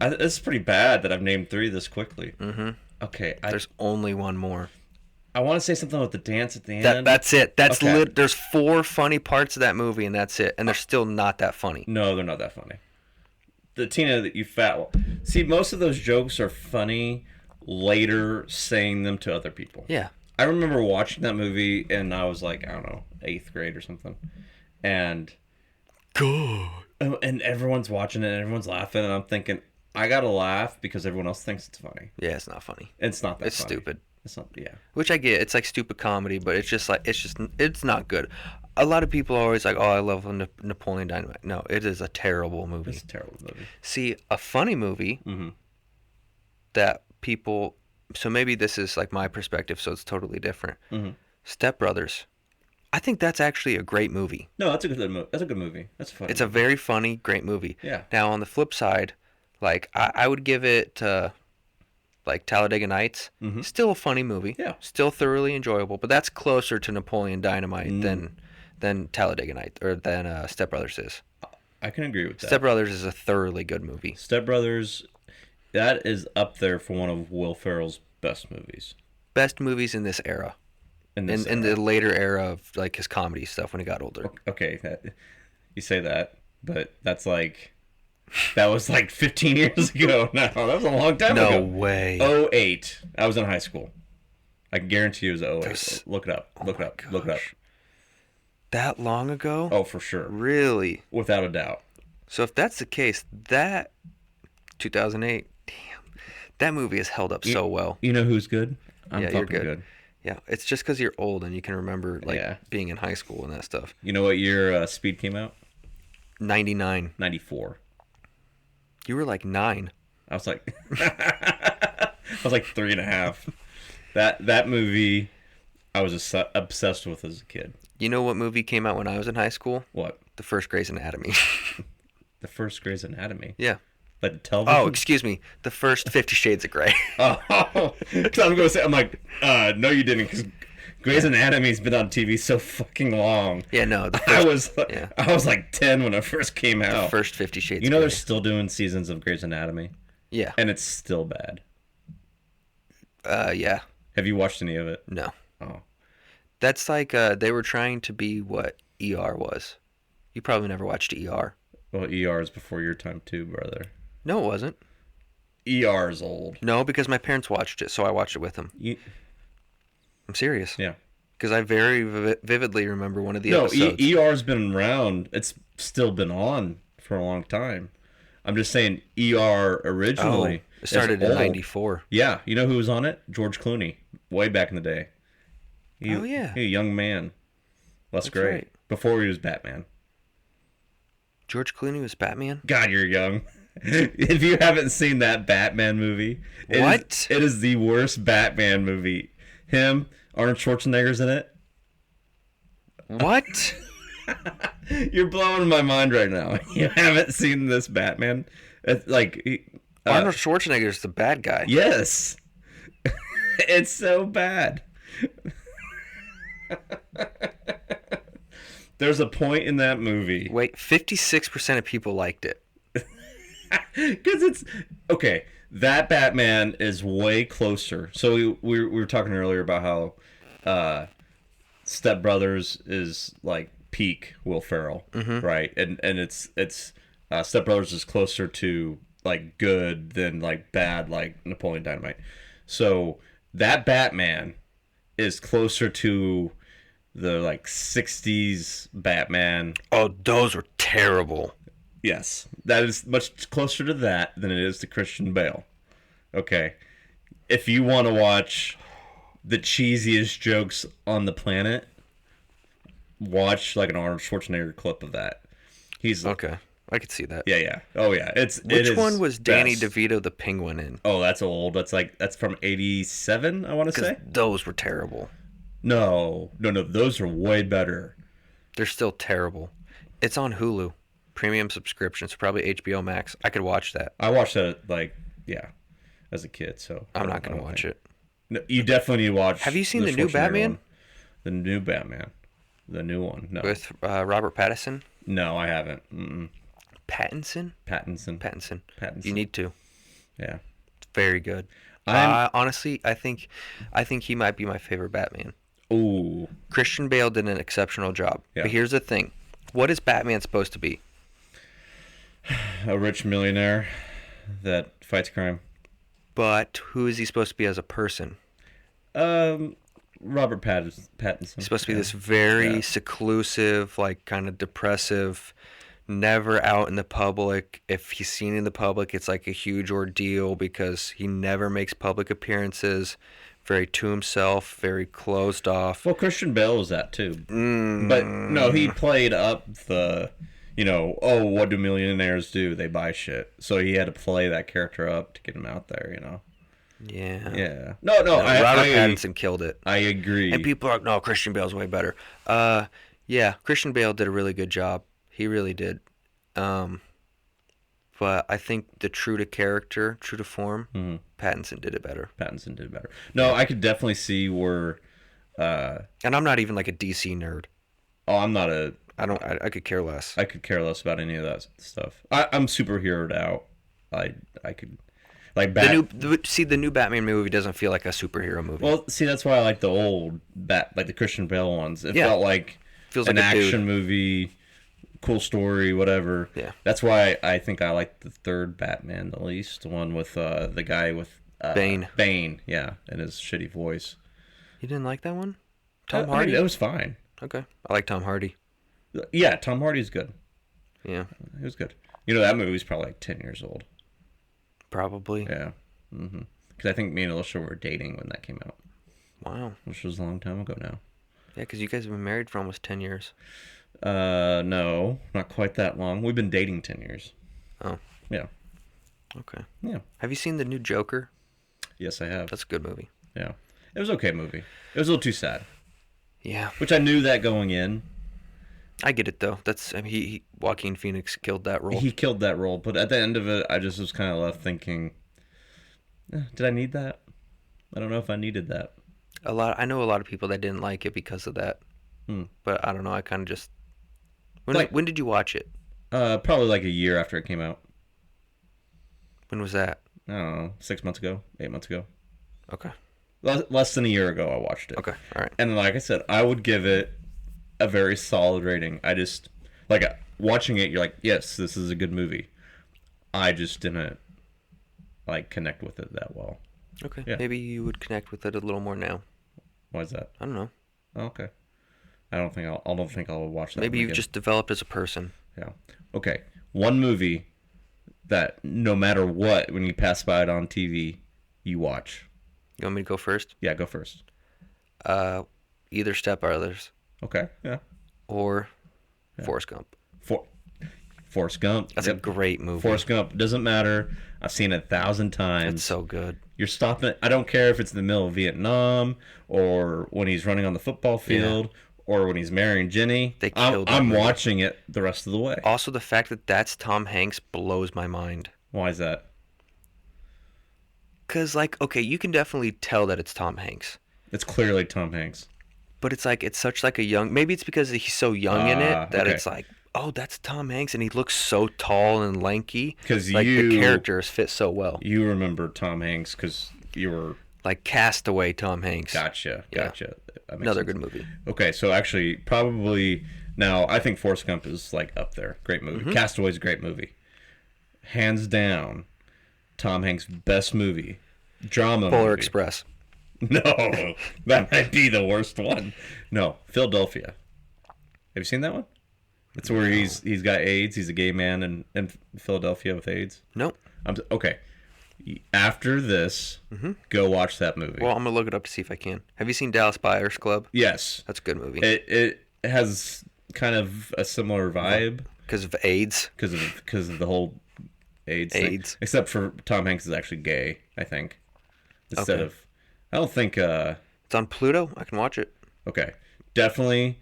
It's pretty bad that I've named 3 this quickly. Mm-hmm. Okay. There's only one more. I want to say something with the dance at the end. That's it. That's okay. There's 4 funny parts of that movie, and that's it. And they're still not that funny. No, they're not that funny. The Tina, that you fat. See, most of those jokes are funny later saying them to other people. Yeah. I remember watching that movie, and I was like, I don't know, 8th grade or something. And everyone's watching it, and everyone's laughing, and I'm thinking, I gotta laugh because everyone else thinks it's funny. Yeah, it's not funny. It's not that funny. It's stupid. It's not, yeah. Which I get. It's like stupid comedy, but it's not good. A lot of people are always like, oh, I love Napoleon Dynamite. No, it is a terrible movie. It's a terrible movie. See, a funny movie that people... So maybe this is like my perspective, so it's totally different. Step Brothers. I think that's actually a great movie. No, that's a good movie. That's a good movie. That's funny. It's a very funny, great movie. Yeah. Now, on the flip side, like, I would give it... like Talladega Nights, still a funny movie. Yeah. Still thoroughly enjoyable, but that's closer to Napoleon Dynamite than Talladega Nights, or than Step Brothers is. I can agree with that. Step Brothers is a thoroughly good movie. Step Brothers, that is up there for one of Will Ferrell's best movies. Best movies in this era. In the later era of like his comedy stuff when he got older. Okay, you say that, but that's like... That was like 15 years ago now. That was a long time ago. No way. 08. I was in high school. I can guarantee you it was 08. Look it up. Look it up. That long ago? Oh, for sure. Really? Without a doubt. So if that's the case, that 2008, damn, that movie has held up so well. You know who's good? I'm you're fucking good. Yeah, it's just because you're old and you can remember being in high school and that stuff. You know what year Speed came out? 99. 94. You were like 9. I was like, I was like 3.5. That movie, I was obsessed with as a kid. You know what movie came out when I was in high school? What? The first Grey's Anatomy. The first Grey's Anatomy? Yeah. Like the television? Oh, excuse me. The first 50 Shades of Grey. Oh, because I'm going to say, I'm like, no, you didn't, because Grey's Anatomy's been on TV so fucking long. Yeah, no. I was like 10 when it first came out. The first 50 Shades of Grey. They're still doing seasons of Grey's Anatomy? Yeah. And it's still bad. Yeah. Have you watched any of it? No. Oh. That's like they were trying to be what ER was. You probably never watched ER. Well, ER is before your time too, brother. No, it wasn't. ER is old. No, because my parents watched it, so I watched it with them. I'm serious. Yeah. Because I very vividly remember one of the episodes. No, ER's been around. It's still been on for a long time. I'm just saying ER originally. It started in 94. Yeah. You know who was on it? George Clooney. Way back in the day. Yeah. He a young man. That's great. Right. Before he was Batman. George Clooney was Batman? God, you're young. If you haven't seen that Batman movie. What? It is the worst Batman movie. Him, Arnold Schwarzenegger's in it. What? You're blowing my mind right now. You haven't seen this Batman? It's like Arnold Schwarzenegger's the bad guy. Yes. It's so bad. There's a point in that movie. Wait, 56% of people liked it. Because it's... Okay, that Batman is way closer. So we were talking earlier about how Step Brothers is like peak Will Ferrell, right? And it's Step Brothers is closer to like good than like bad, like Napoleon Dynamite. So that Batman is closer to the like 60s Batman. Oh, those were terrible. Yes, that is much closer to that than it is to Christian Bale. Okay, if you want to watch the cheesiest jokes on the planet, watch like an Arnold Schwarzenegger clip of that. He's okay. I could see that. Yeah. Oh yeah. Which one was Danny DeVito the Penguin in? Oh, that's old. That's from '87. I want to say. Those were terrible. No. Those are way better. They're still terrible. It's on Hulu, premium subscription. It's probably HBO Max. I could watch that. I watched that as a kid. So I'm not gonna watch it. No, you definitely need to watch. Have you seen the new Batman? The new Batman, the new one. No. With Robert Pattinson. No, I haven't. Mm-mm. Pattinson. You need to. Yeah. It's very good. Honestly, I think he might be my favorite Batman. Ooh. Christian Bale did an exceptional job. Yeah. But here's the thing. What is Batman supposed to be? A rich millionaire that fights crime. But who is he supposed to be as a person? Robert Pattinson. He's supposed to be this very seclusive, like kind of depressive, never out in the public. If he's seen in the public, it's like a huge ordeal because he never makes public appearances. Very to himself, very closed off. Well, Christian Bale was that too. But no, he played up the, what do millionaires do? They buy shit. So he had to play that character up to get him out there, Yeah. Yeah. No. Robert Pattinson killed it. I agree. And people are like, no, Christian Bale's way better. Yeah, Christian Bale did a really good job. He really did. But I think the true to character, true to form, Pattinson did it better. No, I could definitely see where... and I'm not even like a DC nerd. Oh, I'm not I could care less. I could care less about any of that stuff. I'm superheroed out. I could... Like the new Batman movie doesn't feel like a superhero movie. Well, see, that's why I like the old like the Christian Bale ones. It felt like feels an like action movie, cool story, whatever. Yeah. That's why I think I like the third Batman the least. The one with the guy with Bane. Bane, yeah, and his shitty voice. You didn't like that one? Tom Hardy? It was fine. Okay. I like Tom Hardy. Yeah, Tom Hardy's good. Yeah. It was good. You know, that movie's probably like 10 years old. Probably. Yeah. Because I think me and Alicia were dating when that came out. Wow. Which was a long time ago now. Yeah, because you guys have been married for almost 10 years. No, not quite that long. We've been dating 10 years. Oh. Yeah. Okay. Yeah. Have you seen the new Joker? Yes, I have. That's a good movie. Yeah. It was an okay movie. It was a little too sad. Yeah. Which I knew that going in. I get it, though. Joaquin Phoenix killed that role. He killed that role, but at the end of it, I just was kind of left thinking, did I need that? I don't know if I needed that. I know a lot of people that didn't like it because of that. But I don't know. I kind of just... When did you watch it? Probably like a year after it came out. When was that? I don't know, 6 months ago, 8 months ago. Okay. Less than a year ago, I watched it. Okay, all right. And like I said, I would give it a very solid rating. I just, like, watching it, you're like, yes, this is a good movie. I just didn't, like, connect with it that well. Okay. Yeah. Maybe you would connect with it a little more now. Why is that? I don't know. Oh, okay. I don't think I'll watch that. Maybe you've just developed as a person. Yeah. Okay. One movie that no matter what, when you pass by it on TV, you watch. You want me to go first? Yeah, go first. Either Step Brothers. Okay. Yeah. Or Forrest Gump. Forrest Gump. That's a great movie. Forrest Gump doesn't matter. I've seen it 1,000 times. It's so good. You're stopping it. I don't care if it's in the middle of Vietnam or when he's running on the football field or when he's marrying Jenny. They killed I'm watching it the rest of the way. Also, the fact that that's Tom Hanks blows my mind. Why is that? Because, like, okay, you can definitely tell that it's Tom Hanks. It's clearly Tom Hanks. But it's like, it's such like a young... Maybe it's because he's so young in it that it's like, oh, that's Tom Hanks, and he looks so tall and lanky. Because the characters fit so well. You remember Tom Hanks because you were... Like Castaway Tom Hanks. Gotcha. Yeah. Another good movie. Okay, so actually, probably... Now, I think Forrest Gump is, like, up there. Great movie. Mm-hmm. Castaway's a great movie. Hands down, Tom Hanks' best movie. Drama Polar movie. Express. No, that might be the worst one. No, Philadelphia. Have you seen that one? It's where he's got AIDS. He's a gay man in Philadelphia with AIDS. Nope. Okay. After this, go watch that movie. Well, I'm gonna look it up to see if I can. Have you seen Dallas Buyers Club? Yes. That's a good movie. It has kind of a similar vibe because of AIDS. Because of the whole AIDS thing. Except for Tom Hanks is actually gay, I think. Instead of, I don't think. It's on Pluto. I can watch it. Okay, definitely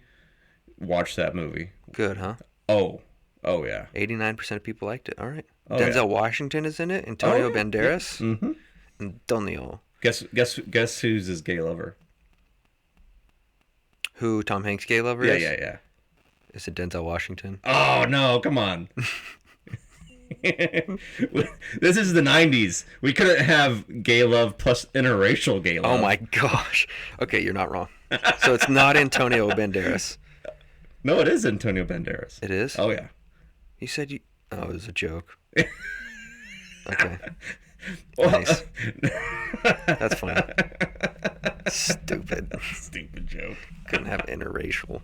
watch that movie. Good, huh? Oh yeah. 89% of people liked it. All right. Oh, Denzel Washington is in it. Antonio Banderas. Yeah. Mm-hmm. And Donio. Guess who's his gay lover? Who Tom Hanks' gay lover is? Yeah. Is it Denzel Washington? Oh no! Come on. This is the 90s. We couldn't have gay love plus interracial gay love. Oh my gosh. Okay, you're not wrong. So it's not Antonio Banderas. No, it is Antonio Banderas. It is? Oh yeah. You said you... Oh, it was a joke. Okay. Well, nice. That's funny. Stupid joke. Couldn't have interracial.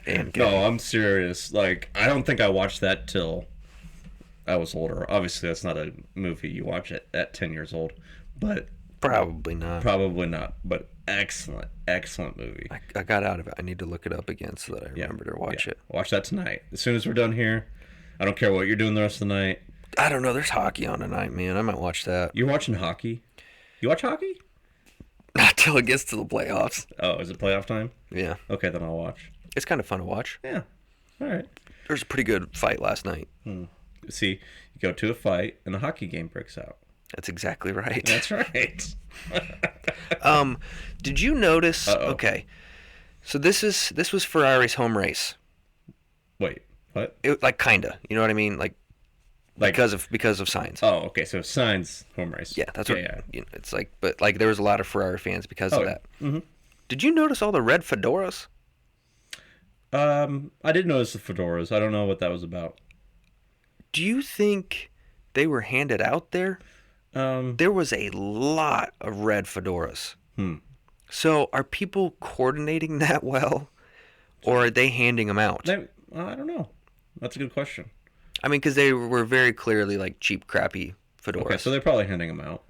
And gay. No, I'm serious. Like, I don't think I watched that till I was older. Obviously, that's not a movie you watch at 10 years old, but probably not. But excellent movie. I got out of it. I need to look it up again so that I remember to watch it. Watch that tonight. As soon as we're done here, I don't care what you're doing the rest of the night. I don't know. There's hockey on tonight, man. I might watch that. You're watching hockey? You watch hockey? Not till it gets to the playoffs. Oh, is it playoff time? Yeah. Okay, then I'll watch. It's kind of fun to watch. Yeah. All right. There was a pretty good fight last night. See, you go to a fight and a hockey game breaks out. That's exactly right. That's right. Did you notice? Uh-oh. Okay, so this was Ferrari's home race. Wait, what? Like kinda, you know what I mean? Like because of Sainz. Oh, okay. So Sainz home race. Yeah, that's what. Yeah. You know, it's like, but like there was a lot of Ferrari fans because of that. Mm-hmm. Did you notice all the red fedoras? I did notice the fedoras. I don't know what that was about. Do you think they were handed out there? There was a lot of red fedoras. So are people coordinating that well? Or are they handing them out? I don't know. That's a good question. I mean, because they were very clearly like cheap, crappy fedoras. Okay, so they're probably handing them out.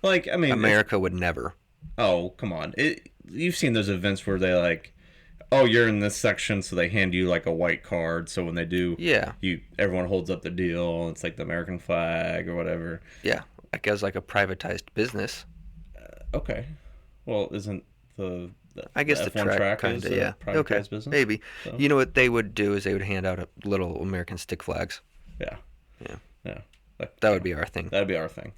Like, I mean, America would never. Oh, come on! You've seen those events where they like, oh, you're in this section, so they hand you like a white card. So when they do, everyone holds up the deal. And it's like the American flag or whatever. Yeah, like as like a privatized business. Okay, well, isn't I guess the F1 track kind of, yeah. Privatized business? Maybe. So. You know what they would do is they would hand out little American stick flags. Yeah. That would be our thing. That'd be our thing.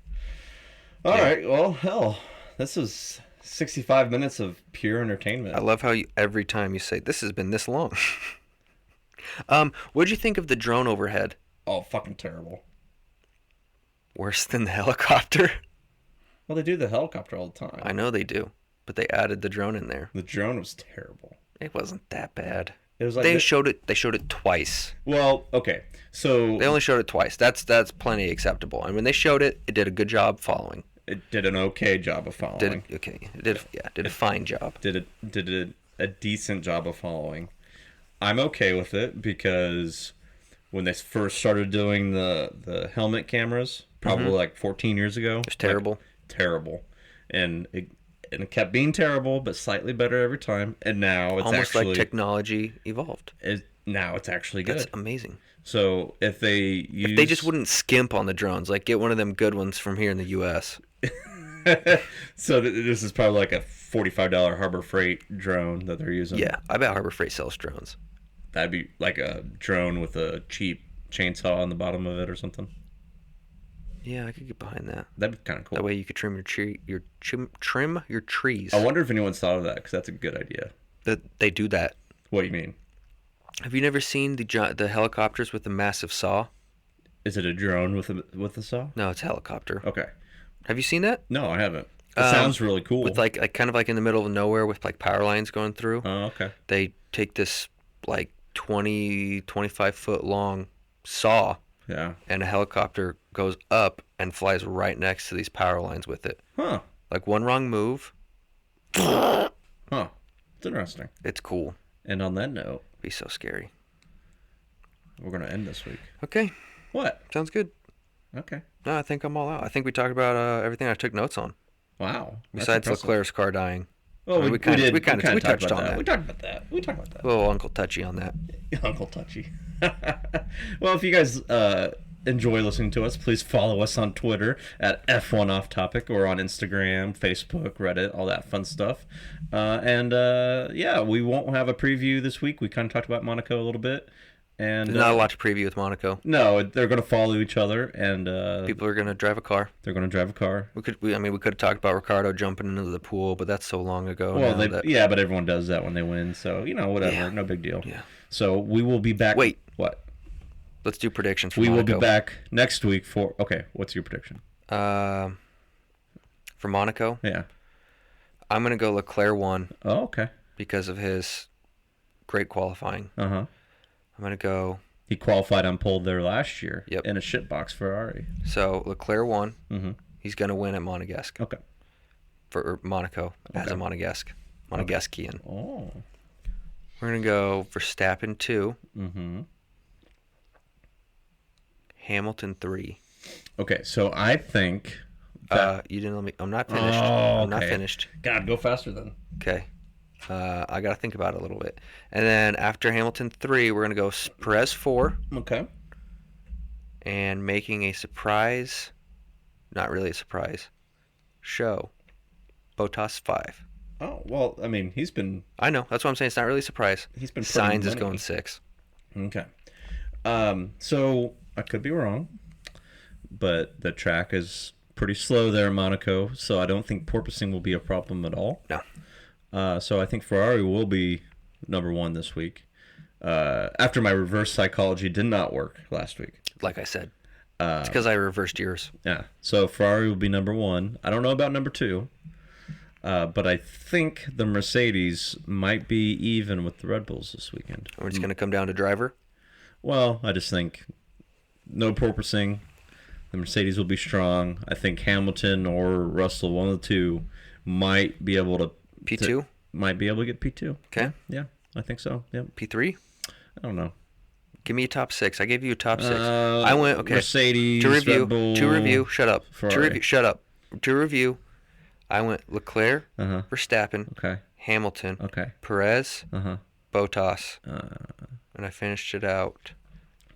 All right. Well, hell, this is 65 minutes of pure entertainment. I love how every time you say, this has been this long. What'd you think of the drone overhead? Oh, fucking terrible. Worse than the helicopter? Well, they do the helicopter all the time. I know they do, but they added the drone in there. The drone was terrible. It wasn't that bad. It was like they showed it twice. Well, okay. So they only showed it twice. That's plenty acceptable. And when they showed it, it did a good job following. It did an okay job of following. Did a fine job. Did a decent job of following. I'm okay with it because when they first started doing the helmet cameras, probably like 14 years ago, it was terrible. Terrible. And it kept being terrible, but slightly better every time. And now it's almost like technology evolved. Now it's actually good. That's amazing. So if they just wouldn't skimp on the drones, like get one of them good ones from here in the U.S. So this is probably like a $45 Harbor Freight drone that they're using. Yeah, I bet Harbor Freight sells drones. That'd be like a drone with a cheap chainsaw on the bottom of it or something. Yeah, I could get behind that. That'd be kind of cool. That way you could trim your trees. I wonder if anyone's thought of that, because that's a good idea. That they do that. What do you mean? Have you never seen the helicopters with the massive saw? Is it a drone with a saw? No, it's a helicopter. Okay. Have you seen that? No, I haven't. It sounds really cool. With like kind of like in the middle of nowhere with like power lines going through. Oh, okay. They take this like 20, 25 foot long saw. Yeah. And a helicopter goes up and flies right next to these power lines with it. Huh. Like one wrong move. Huh. It's interesting. It's cool. And on that note, be so scary. We're going to end this week. Okay. What? Sounds good. Okay. No, I think I'm all out. I think we talked about everything I took notes on. Wow. Besides Leclerc's car dying. Well, we touched on that. We talked about that. A little Uncle Touchy on that. Uncle Touchy. Well, if you guys enjoy listening to us, please follow us on Twitter at F1 Offtopic or on Instagram, Facebook, Reddit, all that fun stuff. Yeah, we won't have a preview this week. We kind of talked about Monaco a little bit. And there's not a lot to preview with Monaco. No, they're going to follow each other, and people are going to drive a car. They're going to drive a car. We could have talked about Ricardo jumping into the pool, but that's so long ago. Well, but everyone does that when they win, so whatever, yeah. No big deal. Yeah. So we will be back. Wait, what? Let's do predictions for Monaco. Monaco. Will be back next week for. Okay, what's your prediction? For Monaco? Yeah. I'm going to go Leclerc 1. Oh, okay. Because of his great qualifying. Uh-huh. I'm going to go... He qualified on pole there last year. Yep. In a shitbox Ferrari. So, Leclerc 1. Mm-hmm. He's going to win at Monegasque. Okay. For Monaco, as a Monegasque. Monegasquian. Okay. Oh. We're going to go Verstappen 2. Mm-hmm. Hamilton 3. Okay, so I think... You didn't let me... I'm not finished. Oh, I'm not finished. God, go faster then. Okay. I got to think about it a little bit. And then after Hamilton 3, we're going to go Perez 4. Okay. And making a surprise, not really a surprise, show, Bottas 5. Oh, well, I mean, he's been... I know. That's what I'm saying. It's not really a surprise. He's been Sainz is going 6. Okay. So, I could be wrong, but the track is pretty slow there in Monaco, so I don't think porpoising will be a problem at all. No. So I think Ferrari will be number 1 this week. After my reverse psychology did not work last week. Like I said. It's because I reversed yours. Yeah. So Ferrari will be number 1. I don't know about number 2. But I think the Mercedes might be even with the Red Bulls this weekend. We're just going to come down to driver? Well, I just think no porpoising. The Mercedes will be strong. I think Hamilton or Russell, one of the two, might be able to... P2? Might be able to get P2. Okay. Yeah. I think so. Yep. P3? I don't know. Give me a top 6. I gave you a top 6. I went, okay. Mercedes, to review. Red Bull, To review. Shut up. Ferrari. To review. Shut up. To review. I went Leclerc, Verstappen, Okay. Hamilton, Okay. Perez, Bottas, Uh, and I finished it out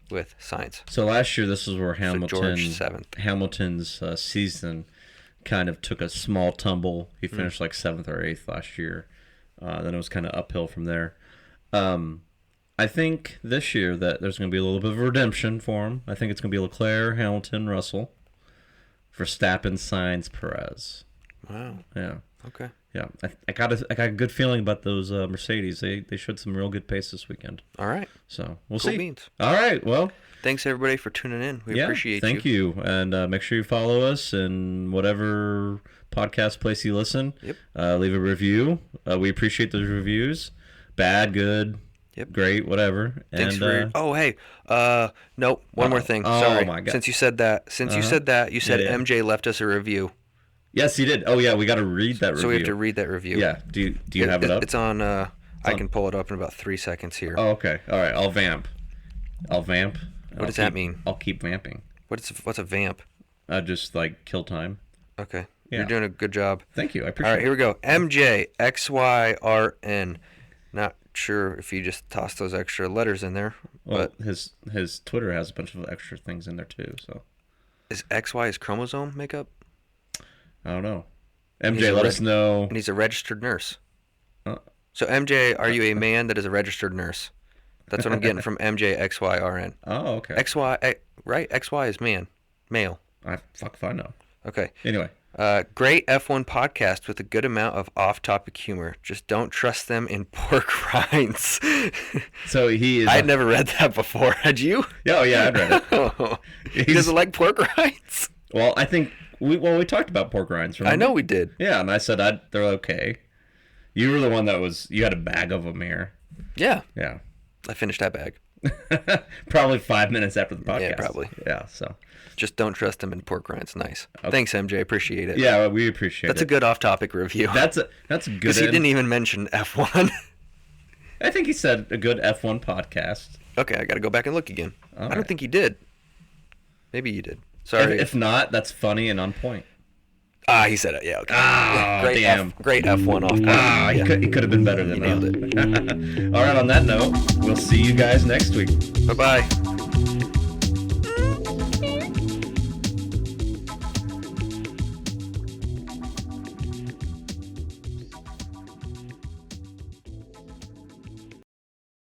with Sainz. So last year, this is where George 7th. Hamilton's season kind of took a small tumble. He finished like 7th or 8th last year. Then it was kind of uphill from there. I think this year that there's going to be a little bit of redemption for him. I think it's going to be Leclerc, Hamilton, Russell, Verstappen, Sainz, Perez. Wow. Yeah. Okay. Yeah. I got a good feeling about those Mercedes. They showed some real good pace this weekend. All right. So we'll Cool see. beans. All right. Well. Thanks everybody for tuning in. We appreciate you. Thank you. And make sure you follow us in whatever podcast place you listen. Yep. Leave a review. We appreciate those reviews. Bad, good, great, whatever. Thanks and, nope. One more thing. Sorry. Oh my God. Since you said that, you said MJ left us a review. Yes, he did. Oh yeah, we got to read that review. So we have to read that review. Yeah. Do you have it up? It's on. I can pull it up in about 3 seconds here. Oh, okay. All right. I'll vamp. What does that mean? I'll keep vamping. What's a vamp? Just like kill time. Okay. Yeah. You're doing a good job. Thank you. I appreciate it. All right, here we go. MJXYRN. Not sure if you just tossed those extra letters in there. Well, but his Twitter has a bunch of extra things in there too. So is XY his chromosome makeup? I don't know. MJ, let us know. And he's a registered nurse. So MJ, are you a man that is a registered nurse? That's what I'm getting from MJXYRN. Oh, okay. XY, right? XY is male. Fuck if I know. Okay. Anyway. Great F1 podcast with a good amount of off-topic humor. Just don't trust them in pork rinds. So he is. I had never read that before. Had you? Oh yeah, I'd read it. He doesn't like pork rinds. Well, I think we talked about pork rinds. Remember? I know we did. Yeah, and I said they're okay. You were the one that you had a bag of them here. Yeah. Yeah. I finished that bag. Probably 5 minutes after the podcast. Yeah, probably. Yeah, so. Just don't trust them in pork rinds. Nice. Okay. Thanks, MJ. Appreciate it. Yeah, we appreciate it. That's a good off-topic review. That's a good. Because he didn't even mention F1. I think he said a good F1 podcast. Okay, I got to go back and look again. All I don't think he did. Maybe you did. Sorry. If not, that's funny and on point. He said it. Yeah, okay. Great F1 off. He could have been better than that. You nailed it. All right, on that note, we'll see you guys next week. Bye-bye.